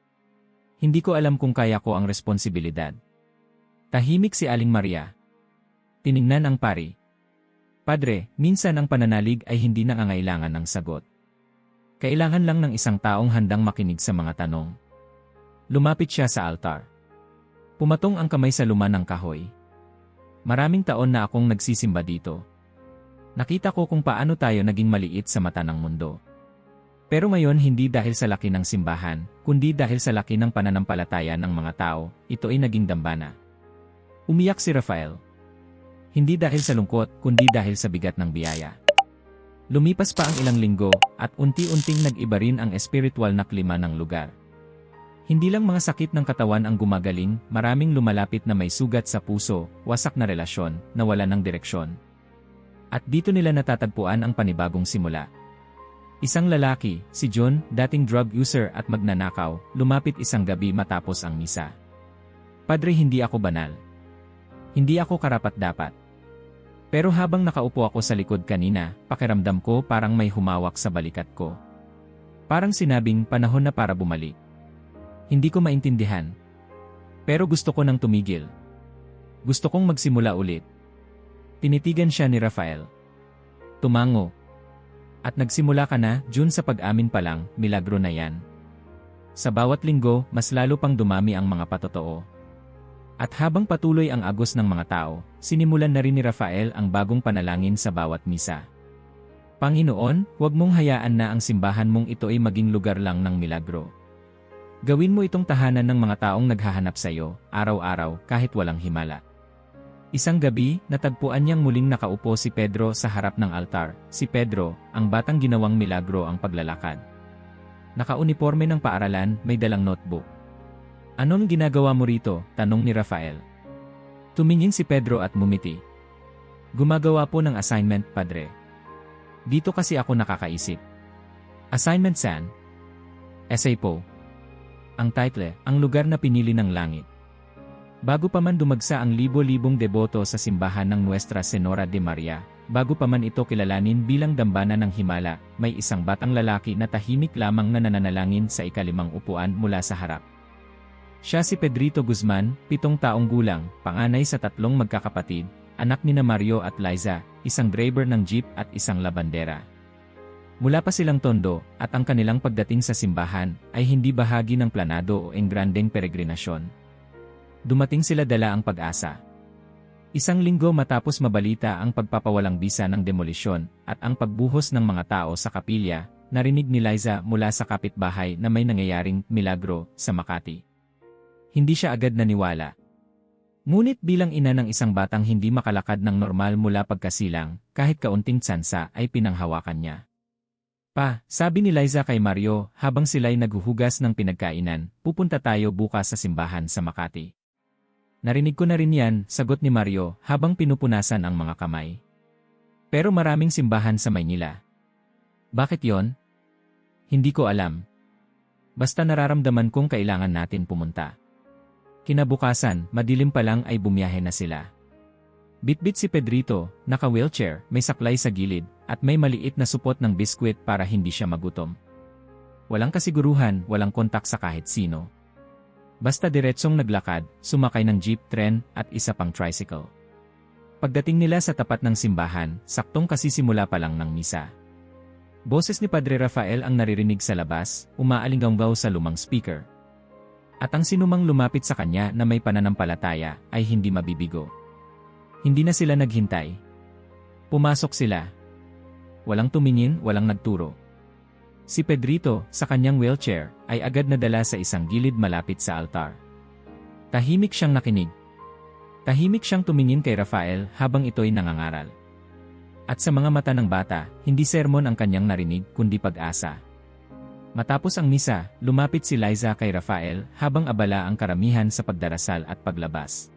Hindi ko alam kung kaya ko ang responsibilidad." Tahimik si Aling Maria. Tiningnan ang pari. "Padre, minsan ang pananalig ay hindi nangangailangan ng sagot. Kailangan lang ng isang taong handang makinig sa mga tanong." Lumapit siya sa altar. Pumatong ang kamay sa luma ng kahoy. "Maraming taon na akong nagsisimba dito. Nakita ko kung paano tayo naging maliit sa mata ng mundo. Pero ngayon hindi dahil sa laki ng simbahan, kundi dahil sa laki ng pananampalataya ng mga tao, ito ay naging dambana." Umiyak si Rafael. Hindi dahil sa lungkot, kundi dahil sa bigat ng biyaya. Lumipas pa ang ilang linggo, at unti-unting nag-iba rin ang espiritual na klima ng lugar. Hindi lang mga sakit ng katawan ang gumagaling, maraming lumalapit na may sugat sa puso, wasak na relasyon, nawalan ng direksyon. At dito nila natatagpuan ang panibagong simula. Isang lalaki, si John, dating drug user at magnanakaw, lumapit isang gabi matapos ang misa. "Padre, hindi ako banal. Hindi ako karapat-dapat. Pero habang nakaupo ako sa likod kanina, pakiramdam ko parang may humawak sa balikat ko. Parang sinabing panahon na para bumalik. Hindi ko maintindihan. Pero gusto ko nang tumigil. Gusto kong magsimula ulit. Tinitigan siya ni Rafael. Tumango. At nagsimula ka na, June, sa pag-amin pa lang, milagro na yan. Sa bawat linggo, mas lalo pang dumami ang mga patotoo. At habang patuloy ang agos ng mga tao, sinimulan na rin ni Rafael ang bagong panalangin sa bawat misa. Panginoon, huwag mong hayaan na ang simbahan mong ito ay maging lugar lang ng milagro. Gawin mo itong tahanan ng mga taong naghahanap sa iyo, araw-araw, kahit walang himala. Isang gabi, natagpuan niyang muling nakaupo si Pedro sa harap ng altar. Si Pedro, ang batang ginawang milagro ang paglalakad. Naka-uniforme ng paaralan, may dalang notebook. Anong ginagawa mo rito? Tanong ni Rafael. Tumingin si Pedro at mumiti. Gumagawa po ng assignment, Padre. Dito kasi ako nakakaisip. Assignment saan? Essay po. Ang title, ang lugar na pinili ng langit. Bago pa man dumagsa ang libo-libong deboto sa simbahan ng Nuestra Senora de Maria, bago pa man ito kilalanin bilang dambana ng himala, may isang batang lalaki na tahimik lamang na nananalangin sa ikalimang upuan mula sa harap. Siya si Pedrito Guzman, 7 taong gulang, panganay sa 3 magkakapatid, anak nina Mario at Liza, isang driver ng jeep at isang labandera. Mula pa silang tondo, at ang kanilang pagdating sa simbahan, ay hindi bahagi ng planado o engrandeng peregrinasyon. Dumating sila dala ang pag-asa. Isang linggo matapos mabalita ang pagpapawalang bisa ng demolisyon, at ang pagbuhos ng mga tao sa kapilya, narinig ni Liza mula sa kapitbahay na may nangyayaring milagro sa Makati. Hindi siya agad naniwala. Ngunit bilang ina ng isang batang hindi makalakad ng normal mula pagkasilang, kahit kaunting tsansa ay pinanghawakan niya. Pa, sabi ni Liza kay Mario habang sila'y naghuhugas ng pinagkainan, pupunta tayo bukas sa simbahan sa Makati. Narinig ko na rin yan, sagot ni Mario habang pinupunasan ang mga kamay. Pero maraming simbahan sa Maynila. Bakit yon? Hindi ko alam. Basta nararamdaman kong kailangan natin pumunta. Kinabukasan, madilim pa lang ay bumiyahe na sila. Bitbit si Pedrito, naka-wheelchair, may saklay sa gilid, at may maliit na supot ng biskwit para hindi siya magutom. Walang kasiguruhan, walang kontak sa kahit sino. Basta diretsong naglakad, sumakay ng jeep, tren, at isa pang tricycle. Pagdating nila sa tapat ng simbahan, saktong kasisimula pa lang ng misa. Boses ni Padre Rafael ang naririnig sa labas, umaalinggaw sa lumang speaker. At ang sinumang lumapit sa kanya na may pananampalataya ay hindi mabibigo. Hindi na sila naghintay. Pumasok sila. Walang tumingin, walang nagturo. Si Pedrito, sa kanyang wheelchair, ay agad nadala sa isang gilid malapit sa altar. Tahimik siyang nakinig. Tahimik siyang tumingin kay Rafael habang ito'y nangangaral. At sa mga mata ng bata, hindi sermon ang kanyang narinig kundi pag-asa. Matapos ang misa, lumapit si Liza kay Rafael habang abala ang karamihan sa pagdarasal at paglabas.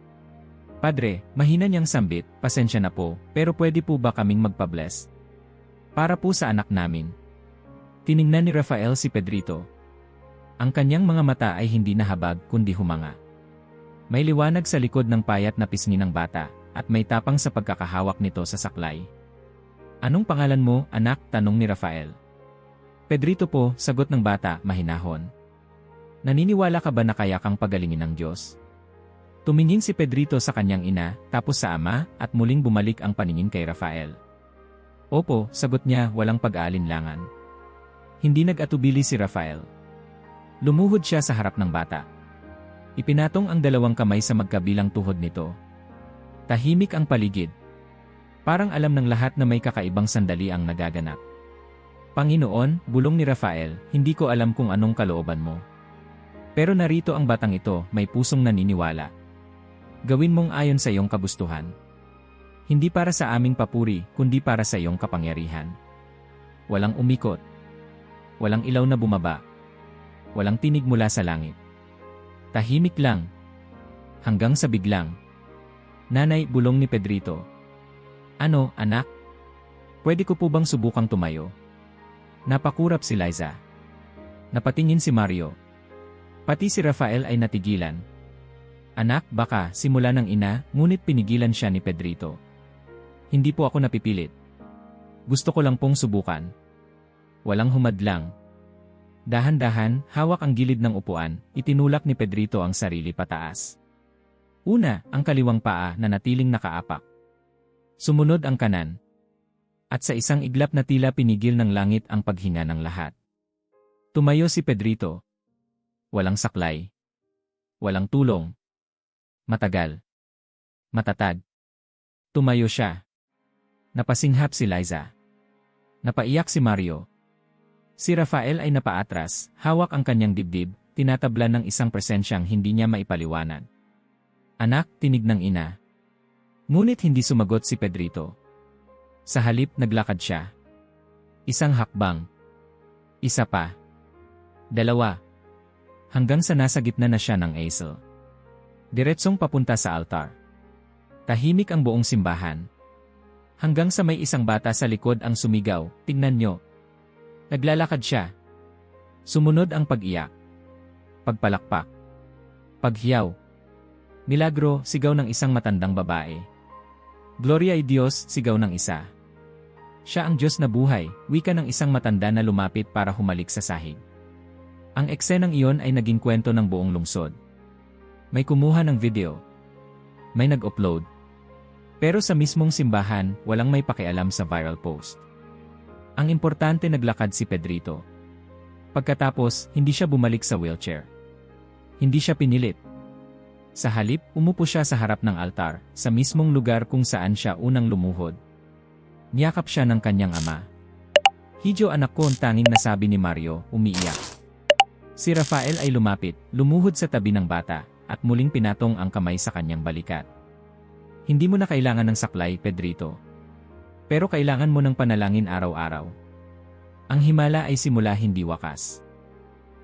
Padre, mahina niyang sambit, pasensya na po, pero pwede po ba kaming magpa-bless? Para po sa anak namin. Tiningnan ni Rafael si Pedrito. Ang kanyang mga mata ay hindi nahabag kundi humanga. May liwanag sa likod ng payat na pisngi ng bata, at may tapang sa pagkakahawak nito sa saklay. Anong pangalan mo, anak? Tanong ni Rafael. Pedrito po, sagot ng bata, mahinahon. Naniniwala ka ba na kaya kang pagalingin ng Diyos? Tumingin si Pedrito sa kanyang ina, tapos sa ama, at muling bumalik ang paningin kay Rafael. Opo, sagot niya, walang pag-aalinlangan. Hindi nag-atubili si Rafael. Lumuhod siya sa harap ng bata. Ipinatong ang 2 kamay sa magkabilang tuhod nito. Tahimik ang paligid. Parang alam ng lahat na may kakaibang sandali ang nagaganap. Panginoon, bulong ni Rafael, hindi ko alam kung anong kalooban mo. Pero narito ang batang ito, may pusong naniniwala. Gawin mong ayon sa iyong kagustuhan. Hindi para sa aming papuri, kundi para sa iyong kapangyarihan. Walang umikot. Walang ilaw na bumaba. Walang tinig mula sa langit. Tahimik lang. Hanggang sa biglang. Nanay, bulong ni Pedrito. Ano, anak? Pwede ko po bang subukang tumayo? Napakurap si Liza. Napatingin si Mario. Pati si Rafael ay natigilan. Anak, baka, simula ng ina, ngunit pinigilan siya ni Pedrito. Hindi po ako napipilit. Gusto ko lang pong subukan. Walang humadlang. Dahan-dahan, hawak ang gilid ng upuan, itinulak ni Pedrito ang sarili pataas. Una, ang kaliwang paa na natiling nakaapak. Sumunod ang kanan. At sa isang iglap na tila pinigil ng langit ang paghinga ng lahat. Tumayo si Pedrito. Walang saklay. Walang tulong. Matagal. Matatag. Tumayo siya. Napasinghap si Liza. Napaiyak si Mario. Si Rafael ay napaatras, hawak ang kanyang dibdib, tinatablan ng isang presensyang hindi niya maipaliwanag. Anak, tinig ng ina. Ngunit hindi sumagot si Pedrito. Sa halip, naglakad siya. Isang hakbang. Isa pa. Dalawa. Hanggang sa nasa gitna na siya ng easel. Diretsong papunta sa altar. Tahimik ang buong simbahan. Hanggang sa may isang bata sa likod ang sumigaw, tingnan nyo. Naglalakad siya. Sumunod ang pag-iyak. Pagpalakpak. Paghiyaw. Milagro, sigaw ng isang matandang babae. Gloria ay Diyos, sigaw ng isa. Siya ang Diyos na buhay, wika ng isang matanda na lumapit para humalik sa sahig. Ang eksenang iyon ay naging kwento ng buong lungsod. May kumuha ng video. May nag-upload. Pero sa mismong simbahan, walang may pakialam sa viral post. Ang importante, naglakad si Pedrito. Pagkatapos, hindi siya bumalik sa wheelchair. Hindi siya pinilit. Sa halip, umupo siya sa harap ng altar, sa mismong lugar kung saan siya unang lumuhod. Niyakap siya ng kanyang ama. Hidyo, anak ko, ang tanging nasabi ni Mario, umiiyak. Si Rafael ay lumapit, lumuhod sa tabi ng bata, at muling pinatong ang kamay sa kanyang balikat. Hindi mo na kailangan ng saklay, Pedrito. Pero kailangan mo ng panalangin araw-araw. Ang himala ay simula, hindi wakas.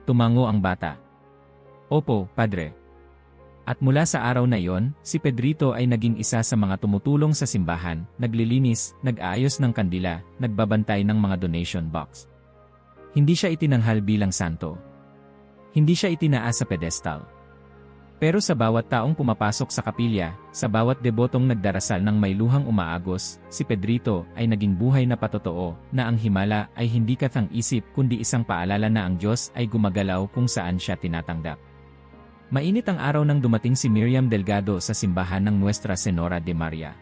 Tumango ang bata. Opo, Padre. At mula sa araw na iyon, si Pedrito ay naging isa sa mga tumutulong sa simbahan, naglilinis, nag-aayos ng kandila, nagbabantay ng mga donation box. Hindi siya itinanghal bilang santo. Hindi siya itinaas sa pedestal. Pero sa bawat taong pumapasok sa kapilya, sa bawat debotong nagdarasal ng may luhang umaagos, si Pedrito ay naging buhay na patotoo na ang himala ay hindi kathang-isip kundi isang paalala na ang Diyos ay gumagalaw kung saan siya tinatanggap. Mainit ang araw nang dumating si Miriam Delgado sa simbahan ng Nuestra Senora de Maria.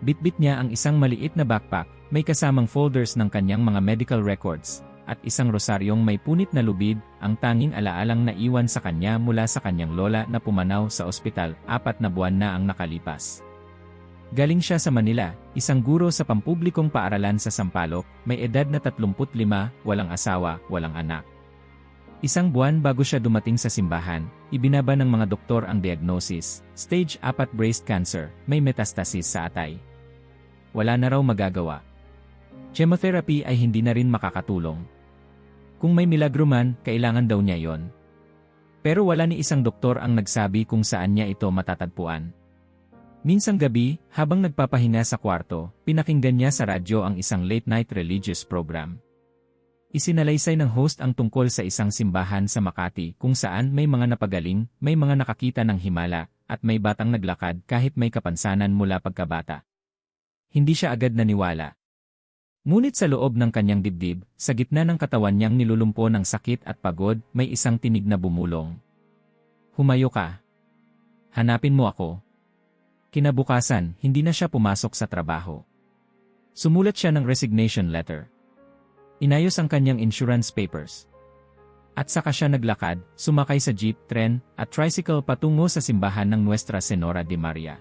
Bitbit niya ang isang maliit na backpack, may kasamang folders ng kanyang mga medical records, at isang rosaryong may punit na lubid, ang tanging alaalang naiwan sa kanya mula sa kanyang lola na pumanaw sa ospital 4 na buwan na ang nakalipas. Galing siya sa Manila, isang guro sa pampublikong paaralan sa Sampaloc, may edad na 35, walang asawa, walang anak. Isang buwan bago siya dumating sa simbahan, ibinaba ng mga doktor ang diagnosis, stage 4 breast cancer, may metastasis sa atay. Wala na raw magagawa. Chemotherapy ay hindi na rin makakatulong. Kung may milagro man, kailangan daw niya yon. Pero wala ni isang doktor ang nagsabi kung saan niya ito matatagpuan. Minsang gabi, habang nagpapahinga sa kwarto, pinakinggan niya sa radyo ang isang late-night religious program. Isinalaysay ng host ang tungkol sa isang simbahan sa Makati kung saan may mga napagaling, may mga nakakita ng himala, at may batang naglakad kahit may kapansanan mula pagkabata. Hindi siya agad naniwala. Ngunit sa loob ng kanyang dibdib, sa gitna ng katawan niyang nilulumpo ng sakit at pagod, may isang tinig na bumulong. Humayo ka. Hanapin mo ako. Kinabukasan, hindi na siya pumasok sa trabaho. Sumulat siya ng resignation letter. Inayos ang kanyang insurance papers. At saka siya naglakad, sumakay sa jeep, tren, at tricycle patungo sa simbahan ng Nuestra Senora de Maria.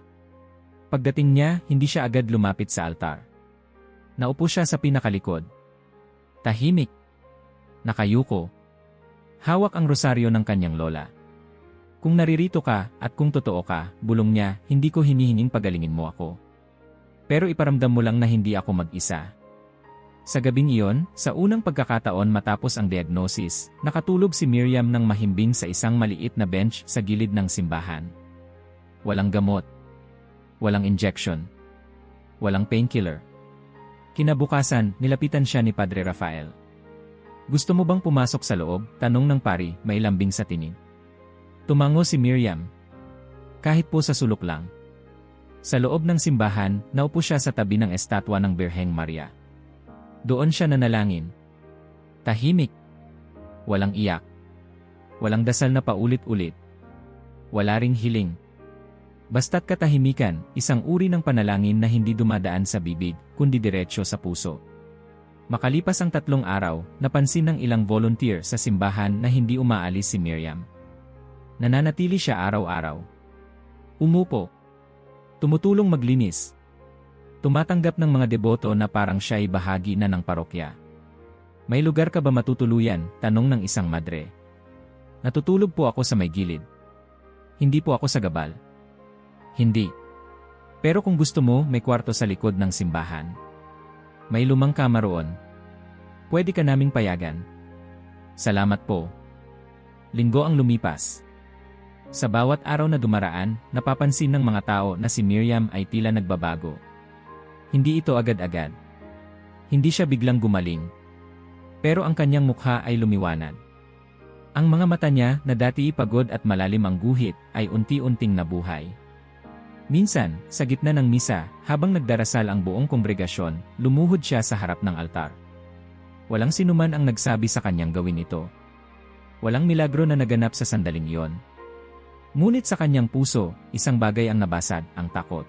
Pagdating niya, hindi siya agad lumapit sa altar. Naupo siya sa pinakalikod. Tahimik. Nakayuko. Hawak ang rosaryo ng kanyang lola. Kung naririto ka, at kung totoo ka, bulong niya, hindi ko hinihinging pagalingin mo ako. Pero iparamdam mo lang na hindi ako mag-isa. Sa gabing iyon, sa unang pagkakataon matapos ang diagnosis, nakatulog si Miriam ng mahimbing sa isang maliit na bench sa gilid ng simbahan. Walang gamot. Walang injection. Walang painkiller. Kinabukasan, nilapitan siya ni Padre Rafael. Gusto mo bang pumasok sa loob? Tanong ng pari, may lambing sa tinig. Tumango si Miriam. Kahit po sa sulok lang. Sa loob ng simbahan, naupo siya sa tabi ng estatwa ng Birheng Maria. Doon siya nanalangin. Tahimik. Walang iyak. Walang dasal na paulit-ulit. Wala ring hiling. Basta't katahimikan, isang uri ng panalangin na hindi dumadaan sa bibig, kundi diretsyo sa puso. Makalipas ang 3 araw, napansin ng ilang volunteer sa simbahan na hindi umaalis si Miriam. Nananatili siya araw-araw. Umupo. Tumutulong maglinis. Tumatanggap ng mga deboto na parang siya'y bahagi na ng parokya. May lugar ka ba matutuluyan? Tanong ng isang madre. Natutulog po ako sa may gilid. Hindi po ako sa gabal. Hindi. Pero kung gusto mo, may kwarto sa likod ng simbahan. May lumang kama roon. Pwede ka naming payagan. Salamat po. Linggo ang lumipas. Sa bawat araw na dumaraan, napapansin ng mga tao na si Miriam ay tila nagbabago. Hindi ito agad-agad. Hindi siya biglang gumaling. Pero ang kanyang mukha ay lumiwanag. Ang mga mata niya na dati pagod at malalim ang guhit ay unti-unting nabuhay. Minsan, sa gitna ng misa, habang nagdarasal ang buong kongregasyon, lumuhod siya sa harap ng altar. Walang sinuman ang nagsabi sa kanyang gawin ito. Walang milagro na naganap sa sandaling iyon. Ngunit sa kanyang puso, isang bagay ang nabasag, ang takot.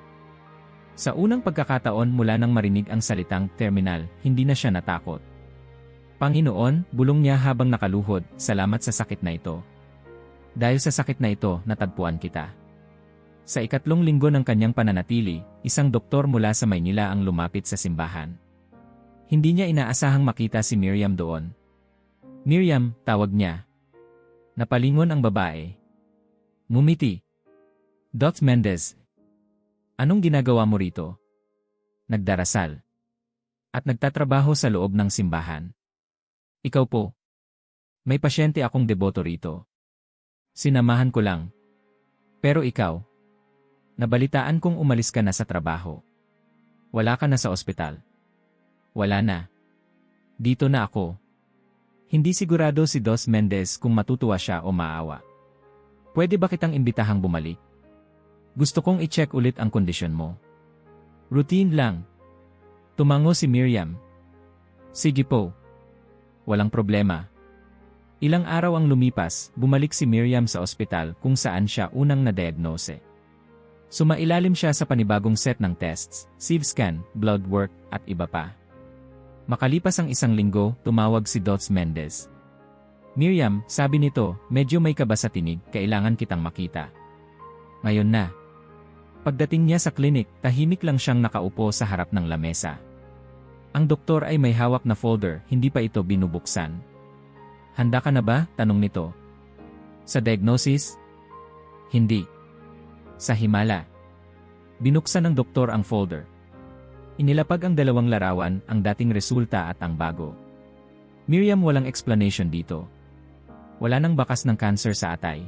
Sa unang pagkakataon mula nang marinig ang salitang terminal, hindi na siya natakot. Panginoon, bulong niya habang nakaluhod, salamat sa sakit na ito. Dahil sa sakit na ito, natagpuan kita. Sa 3 linggo ng kanyang pananatili, isang doktor mula sa Maynila ang lumapit sa simbahan. Hindi niya inaasahang makita si Miriam doon. Miriam, tawag niya. Napalingon ang babae. Ngumiti. Doc Mendez. Anong ginagawa mo rito? Nagdarasal. At nagtatrabaho sa loob ng simbahan. Ikaw po. May pasyente akong deboto rito. Sinamahan ko lang. Pero ikaw. Nabalitaan kong umalis ka na sa trabaho. Wala ka na sa ospital. Wala na. Dito na ako. Hindi sigurado si Doc Mendez kung matutuwa siya o maawa. Pwede ba kitang imbitahang bumalik? Gusto kong i-check ulit ang kondisyon mo. Routine lang. Tumango si Miriam. Sige po. Walang problema. Ilang araw ang lumipas, bumalik si Miriam sa ospital kung saan siya unang na-diagnose. Sumailalim siya sa panibagong set ng tests, CT scan, blood work, at iba pa. Makalipas ang 1 linggo, tumawag si Doc Mendez. Miriam, sabi nito, medyo may kaba sa tinig, kailangan kitang makita. Ngayon na. Pagdating niya sa klinik, tahimik lang siyang nakaupo sa harap ng lamesa. Ang doktor ay may hawak na folder, hindi pa ito binubuksan. Handa ka na ba? Tanong nito. Sa diagnosis? Hindi. Sa himala. Binuksan ng doktor ang folder. Inilapag ang 2 larawan, ang dating resulta at ang bago. Miriam, walang explanation dito. Wala nang bakas ng cancer sa atay.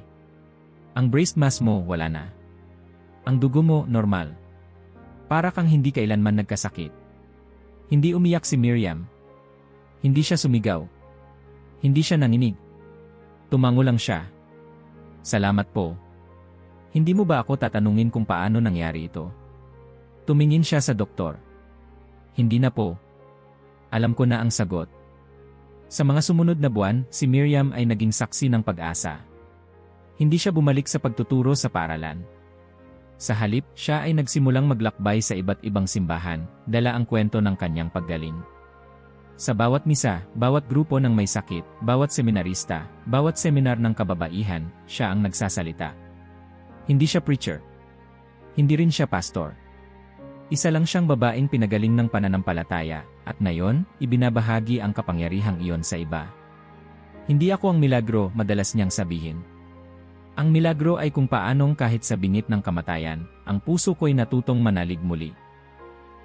Ang breast mass mo, wala na. Ang dugo mo, normal. Para kang hindi kailanman nagkasakit. Hindi umiyak si Miriam. Hindi siya sumigaw. Hindi siya nanginig. Tumango lang siya. Salamat po. Hindi mo ba ako tatanungin kung paano nangyari ito? Tumingin siya sa doktor. Hindi na po. Alam ko na ang sagot. Sa mga sumunod na buwan, si Miriam ay naging saksi ng pag-asa. Hindi siya bumalik sa pagtuturo sa paaralan. Sa halip, siya ay nagsimulang maglakbay sa iba't ibang simbahan, dala ang kwento ng kanyang paggaling. Sa bawat misa, bawat grupo ng may sakit, bawat seminarista, bawat seminar ng kababaihan, siya ang nagsasalita. Hindi siya preacher. Hindi rin siya pastor. Isa lang siyang babaeng pinagaling ng pananampalataya, at ngayon, ibinabahagi ang kapangyarihang iyon sa iba. Hindi ako ang milagro, madalas niyang sabihin. Ang milagro ay kung paanong kahit sa bingit ng kamatayan, ang puso ko'y natutong manalig muli.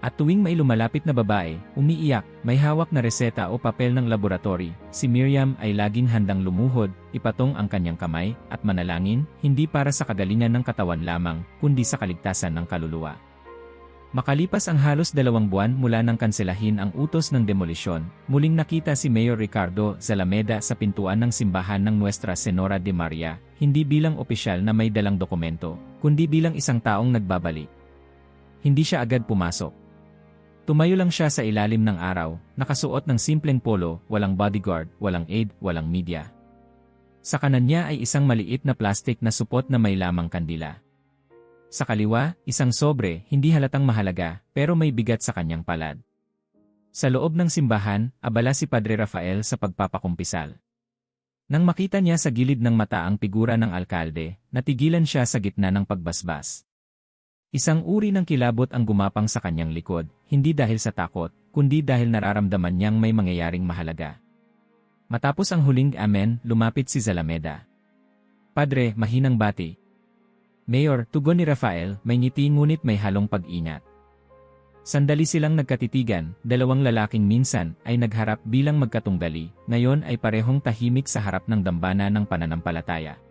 At tuwing may lumalapit na babae, umiiyak, may hawak na reseta o papel ng laboratory, si Miriam ay laging handang lumuhod, ipatong ang kanyang kamay, at manalangin, hindi para sa kagalingan ng katawan lamang, kundi sa kaligtasan ng kaluluwa. Makalipas ang halos 2 buwan mula nang kanselahin ang utos ng demolisyon, muling nakita si Mayor Ricardo Zalameda sa pintuan ng simbahan ng Nuestra Senora de Maria, hindi bilang opisyal na may dalang dokumento, kundi bilang isang taong nagbabalik. Hindi siya agad pumasok. Tumayo lang siya sa ilalim ng araw, nakasuot ng simpleng polo, walang bodyguard, walang aide, walang media. Sa kanan niya ay isang maliit na plastik na supot na may lamang kandila. Sa kaliwa, isang sobre, hindi halatang mahalaga, pero may bigat sa kanyang palad. Sa loob ng simbahan, abala si Padre Rafael sa pagpapakumpisal. Nang makita niya sa gilid ng mata ang figura ng alkalde, natigilan siya sa gitna ng pagbasbas. Isang uri ng kilabot ang gumapang sa kanyang likod, hindi dahil sa takot, kundi dahil nararamdaman niyang may mangyayaring mahalaga. Matapos ang huling amen, lumapit si Zalameda. Padre, mahinang bati. Mayor, tugon ni Rafael, may ngiti ngunit may halong pag-ingat. Sandali silang nagkatitigan, dalawang lalaking minsan ay nagharap bilang magkatunggali, ngayon ay parehong tahimik sa harap ng dambana ng pananampalataya.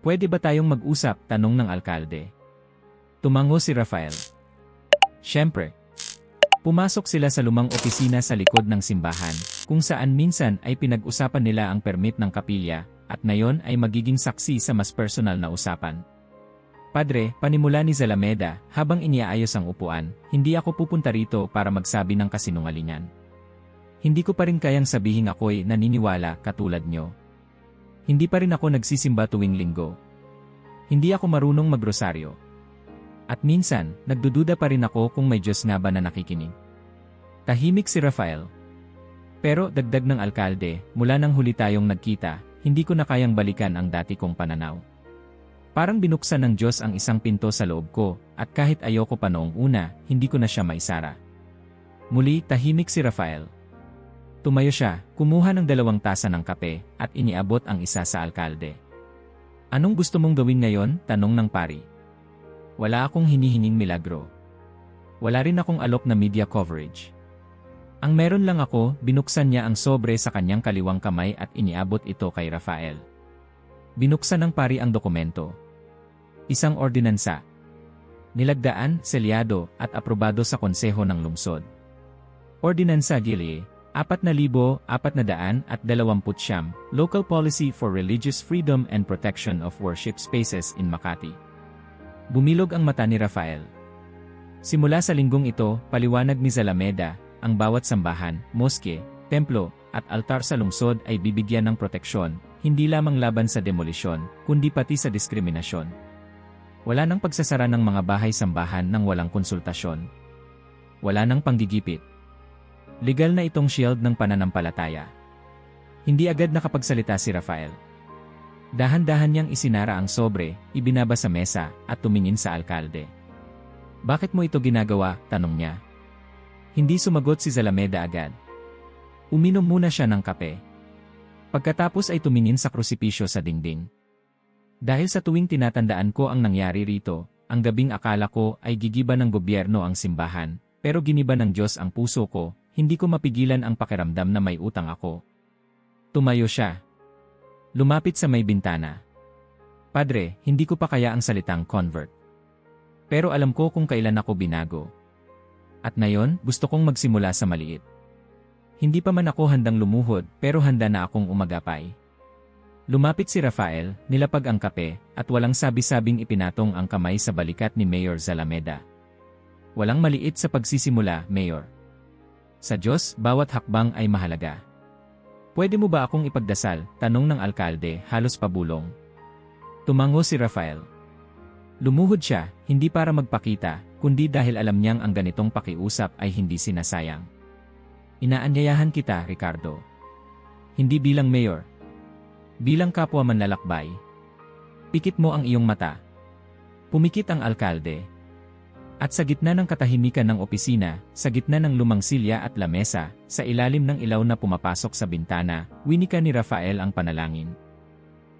Pwede ba tayong mag-usap? Tanong ng alkalde. Tumango si Rafael. Siyempre. Pumasok sila sa lumang opisina sa likod ng simbahan, kung saan minsan ay pinag-usapan nila ang permit ng kapilya, at ngayon ay magiging saksi sa mas personal na usapan. Padre, panimula ni Zalameda, habang iniaayos ang upuan, hindi ako pupunta rito para magsabi ng kasinungalingan. Hindi ko pa rin kayang sabihin ako'y naniniwala katulad nyo. Hindi pa rin ako nagsisimba tuwing linggo. Hindi ako marunong magrosaryo. At minsan, nagdududa pa rin ako kung may Diyos nga ba na nakikinig. Tahimik si Rafael. Pero dagdag ng alkalde, mula nang huli tayong nagkita, hindi ko na kayang balikan ang dati kong pananaw. Parang binuksan ng Diyos ang isang pinto sa loob ko, at kahit ayoko pa noong una, hindi ko na siya maisara. Muli, tahimik si Rafael. Tumayo siya, kumuha ng 2 tasa ng kape, at iniabot ang isa sa alkalde. Anong gusto mong gawin ngayon? Tanong ng pari. Wala akong hinihinging milagro. Wala rin akong alok na media coverage. Ang meron lang ako, binuksan niya ang sobre sa kanyang kaliwang kamay at iniabot ito kay Rafael. Binuksan ng pari ang dokumento. Isang ordinansa. Nilagdaan, selyado, at aprobado sa konseho ng lungsod. Ordinansa Gili, 4,429, Local Policy for Religious Freedom and Protection of Worship Spaces in Makati. Bumilog ang mata ni Rafael. Simula sa linggong ito, paliwanag ni Zalameda, ang bawat sambahan, moske, templo, at altar sa lungsod ay bibigyan ng proteksyon, hindi lamang laban sa demolisyon, kundi pati sa diskriminasyon. Wala nang pagsasara ng mga bahay-sambahan nang walang konsultasyon. Wala nang panggigipit. Legal na itong shield ng pananampalataya. Hindi agad nakapagsalita si Rafael. Dahan-dahan niyang isinara ang sobre, ibinaba sa mesa, at tumingin sa alkalde. Bakit mo ito ginagawa? Tanong niya. Hindi sumagot si Zalameda agad. Uminom muna siya ng kape. Pagkatapos ay tumingin sa krusipisyo sa dingding. Dahil sa tuwing tinatandaan ko ang nangyari rito, ang gabing akala ko ay gigiba ng gobyerno ang simbahan, pero giniba ng Diyos ang puso ko, hindi ko mapigilan ang pakiramdam na may utang ako. Tumayo siya. Lumapit sa may bintana. Padre, hindi ko pa kaya ang salitang convert. Pero alam ko kung kailan ako binago. At ngayon, gusto kong magsimula sa maliit. Hindi pa man ako handang lumuhod, pero handa na akong umagapay. Lumapit si Rafael, nilapag ang kape, at walang sabi-sabing ipinatong ang kamay sa balikat ni Mayor Zalameda. Walang maliit sa pagsisimula, Mayor. Sa Diyos, bawat hakbang ay mahalaga. Pwede mo ba akong ipagdasal? Tanong ng alkalde, halos pabulong. Tumango si Rafael. Lumuhod siya, hindi para magpakita, kundi dahil alam niyang ang ganitong pakiusap ay hindi sinasayang. Inaanyayahan kita, Ricardo. Hindi bilang mayor. Bilang kapwa manlalakbay. Pikit mo ang iyong mata. Pumikit ang alkalde. At sa gitna ng katahimikan ng opisina, sa gitna ng lumang silya at lamesa, sa ilalim ng ilaw na pumapasok sa bintana, winika ni Rafael ang panalangin.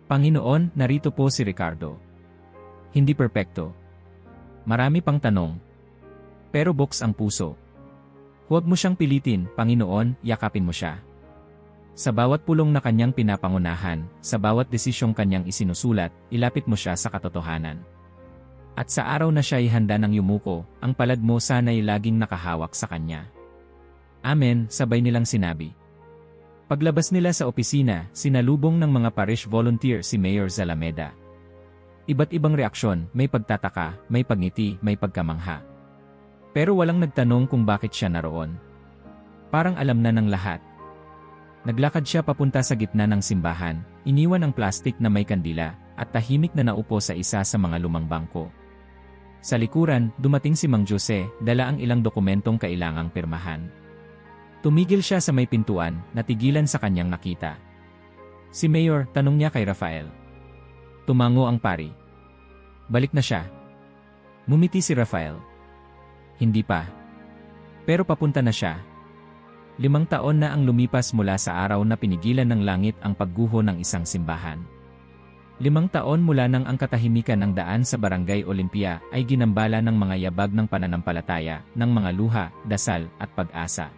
Panginoon, narito po si Ricardo. Hindi perpekto. Marami pang tanong. Pero box ang puso. Huwag mo siyang pilitin, Panginoon, yakapin mo siya. Sa bawat pulong na kanyang pinapangunahan, sa bawat desisyong kanyang isinusulat, ilapit mo siya sa katotohanan. At sa araw na siya ay handa ng yumuko, ang palad mo sana'y laging nakahawak sa kanya. Amen, sabay nilang sinabi. Paglabas nila sa opisina, sinalubong ng mga parish volunteer si Mayor Zalameda. Iba't ibang reaksyon, may pagtataka, may pagngiti, may pagkamangha. Pero walang nagtanong kung bakit siya naroon. Parang alam na ng lahat. Naglakad siya papunta sa gitna ng simbahan, iniwan ang plastik na may kandila, at tahimik na naupo sa isa sa mga lumang bangko. Sa likuran, dumating si Mang Jose, dala ang ilang dokumentong kailangang pirmahan. Tumigil siya sa may pintuan, natigilan sa kanyang nakita. Si Mayor, tanong niya kay Rafael. Tumango ang pari. Balik na siya. Ngumiti si Rafael. Hindi pa. Pero papunta na siya. 5 taon na ang lumipas mula sa araw na pinigilan ng langit ang pagguho ng isang simbahan. 5 taon mula nang ang katahimikan ng daan sa Barangay Olympia ay ginambala ng mga yabag ng pananampalataya, ng mga luha, dasal, at pag-asa.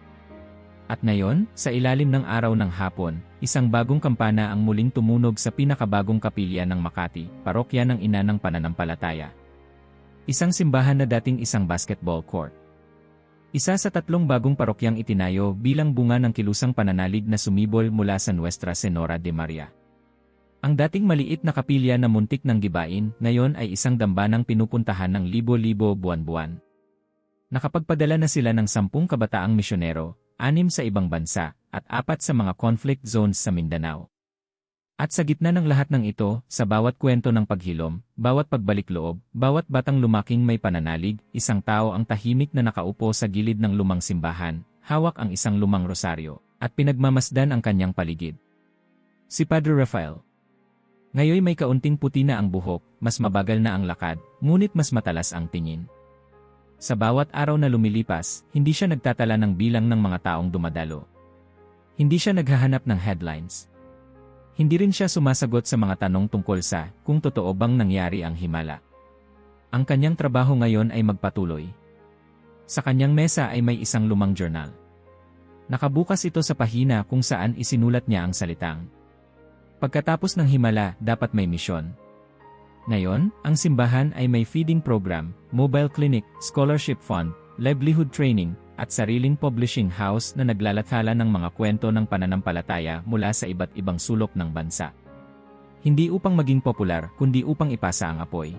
At ngayon, sa ilalim ng araw ng hapon, isang bagong kampana ang muling tumunog sa pinakabagong kapilya ng Makati, parokya ng ina ng pananampalataya. Isang simbahan na dating isang basketball court. Isa sa 3 bagong parokyang itinayo bilang bunga ng kilusang pananalig na sumibol mula sa Nuestra Senora de Maria. Ang dating maliit na kapilya na muntik ng gibain, ngayon ay isang dambanang pinupuntahan ng libo-libo buwan-buwan. Nakapagpadala na sila ng 10 kabataang misyonero, 6 sa ibang bansa, at 4 sa mga conflict zones sa Mindanao. At sa gitna ng lahat ng ito, sa bawat kwento ng paghilom, bawat pagbalik loob, bawat batang lumaking may pananalig, isang tao ang tahimik na nakaupo sa gilid ng lumang simbahan, hawak ang isang lumang rosaryo, at pinagmamasdan ang kanyang paligid. Si Padre Rafael. Ngayon may kaunting puti na ang buhok, mas mabagal na ang lakad, ngunit mas matalas ang tingin. Sa bawat araw na lumilipas, hindi siya nagtatala ng bilang ng mga taong dumadalo. Hindi siya naghahanap ng headlines. Hindi rin siya sumasagot sa mga tanong tungkol sa kung totoo bang nangyari ang himala. Ang kanyang trabaho ngayon ay magpatuloy. Sa kanyang mesa ay may isang lumang journal. Nakabukas ito sa pahina kung saan isinulat niya ang salitang, pagkatapos ng himala, dapat may misyon. Ngayon, ang simbahan ay may feeding program, mobile clinic, scholarship fund, livelihood training, at sariling publishing house na naglalathala ng mga kwento ng pananampalataya mula sa iba't ibang sulok ng bansa. Hindi upang maging popular, kundi upang ipasa ang apoy.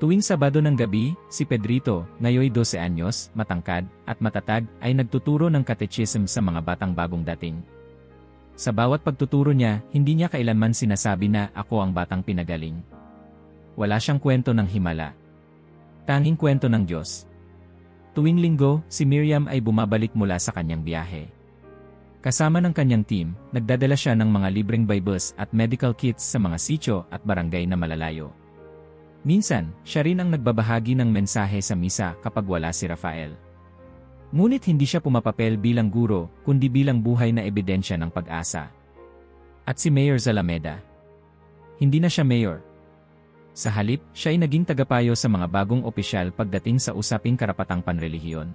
Tuwing Sabado ng gabi, si Pedrito, ngayon 12 anyos, matangkad, at matatag, ay nagtuturo ng catechism sa mga batang bagong dating. Sa bawat pagtuturo niya, hindi niya kailanman sinasabi na ako ang batang pinagaling. Wala siyang kwento ng himala. Tanging kwento ng Diyos. Tuwing linggo, si Miriam ay bumabalik mula sa kanyang biyahe. Kasama ng kanyang team, nagdadala siya ng mga libreng Bibles at medical kits sa mga sitio at barangay na malalayo. Minsan, siya rin ang nagbabahagi ng mensahe sa misa kapag wala si Rafael. Ngunit hindi siya pumapapel bilang guro, kundi bilang buhay na ebidensya ng pag-asa. At si Mayor Zalameda. Hindi na siya mayor. Sa halip, siya ay naging tagapayo sa mga bagong opisyal pagdating sa usaping karapatang panrelihiyon.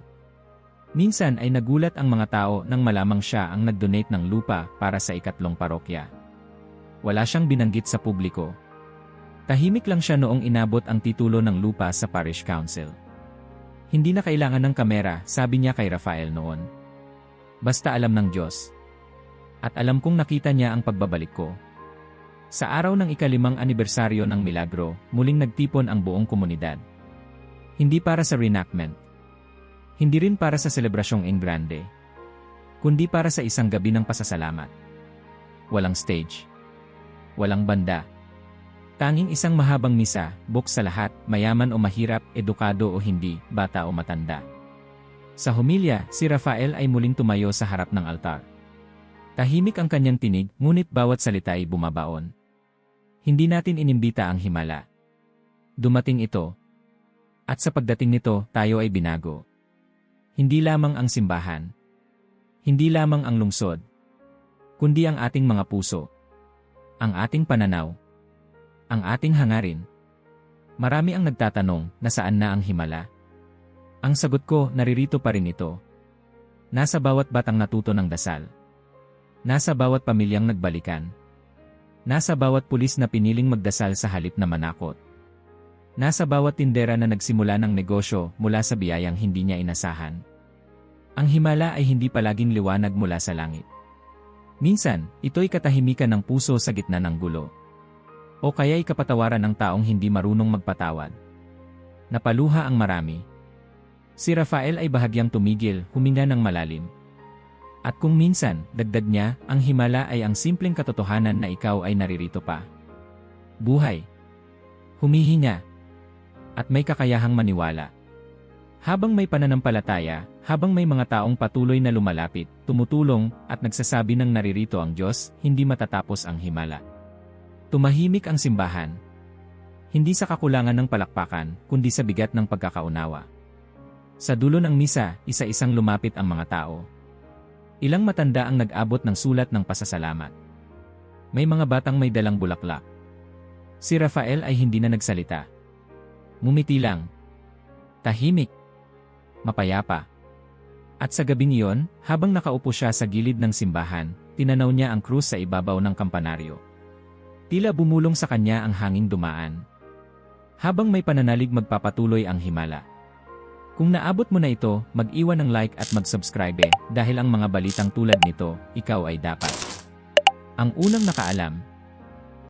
Minsan ay nagulat ang mga tao nang malamang siya ang nag-donate ng lupa para sa 3 parokya. Wala siyang binanggit sa publiko. Tahimik lang siya noong inabot ang titulo ng lupa sa parish council. Hindi na kailangan ng kamera, sabi niya kay Rafael noon. Basta alam ng Diyos. At alam kong nakita niya ang pagbabalik ko. Sa araw ng ika-5 anibersaryo ng Milagro, muling nagtipon ang buong komunidad. Hindi para sa reenactment. Hindi rin para sa selebrasyong en grande. Kundi para sa isang gabi ng pasasalamat. Walang stage. Walang banda. Tanging isang mahabang misa, buk sa lahat, mayaman o mahirap, edukado o hindi, bata o matanda. Sa homilya, si Rafael ay muling tumayo sa harap ng altar. Tahimik ang kanyang tinig, ngunit bawat salita ay bumabaon. Hindi natin inimbita ang himala. Dumating ito. At sa pagdating nito, tayo ay binago. Hindi lamang ang simbahan. Hindi lamang ang lungsod. Kundi ang ating mga puso. Ang ating pananaw. Ang ating hangarin. Marami ang nagtatanong, nasaan na ang himala? Ang sagot ko, naririto pa rin ito. Nasa bawat batang natuto ng dasal. Nasa bawat pamilyang nagbalikan. Nasa bawat pulis na piniling magdasal sa halip na manakot. Nasa bawat tindera na nagsimula ng negosyo mula sa biyayang hindi niya inasahan. Ang himala ay hindi palaging liwanag mula sa langit. Minsan, ito'y katahimikan ng puso sa gitna ng gulo. O kaya'y kapatawaran ng taong hindi marunong magpatawad. Napaluha ang marami. Si Rafael ay bahagyang tumigil, huminga ng malalim. At kung minsan, dagdag niya, ang himala ay ang simpleng katotohanan na ikaw ay naririto pa. Buhay. Humihinga. At may kakayahang maniwala. Habang may pananampalataya, habang may mga taong patuloy na lumalapit, tumutulong, at nagsasabi ng naririto ang Diyos, hindi matatapos ang himala. Tumahimik ang simbahan. Hindi sa kakulangan ng palakpakan, kundi sa bigat ng pagkakaunawa. Sa dulo ng misa, isa-isang lumapit ang mga tao. Ilang matanda ang nag-abot ng sulat ng pasasalamat. May mga batang may dalang bulaklak. Si Rafael ay hindi na nagsalita. Ngumiti lang. Tahimik. Mapayapa. At sa gabing iyon, habang nakaupo siya sa gilid ng simbahan, tinanaw niya ang krus sa ibabaw ng kampanaryo. Tila bumulong sa kanya ang hanging dumaan. Habang may pananalig magpapatuloy ang himala. Kung naabot mo na ito, mag-iwan ng like at mag-subscribe dahil ang mga balitang tulad nito, ikaw ay dapat. Ang unang nakaalam.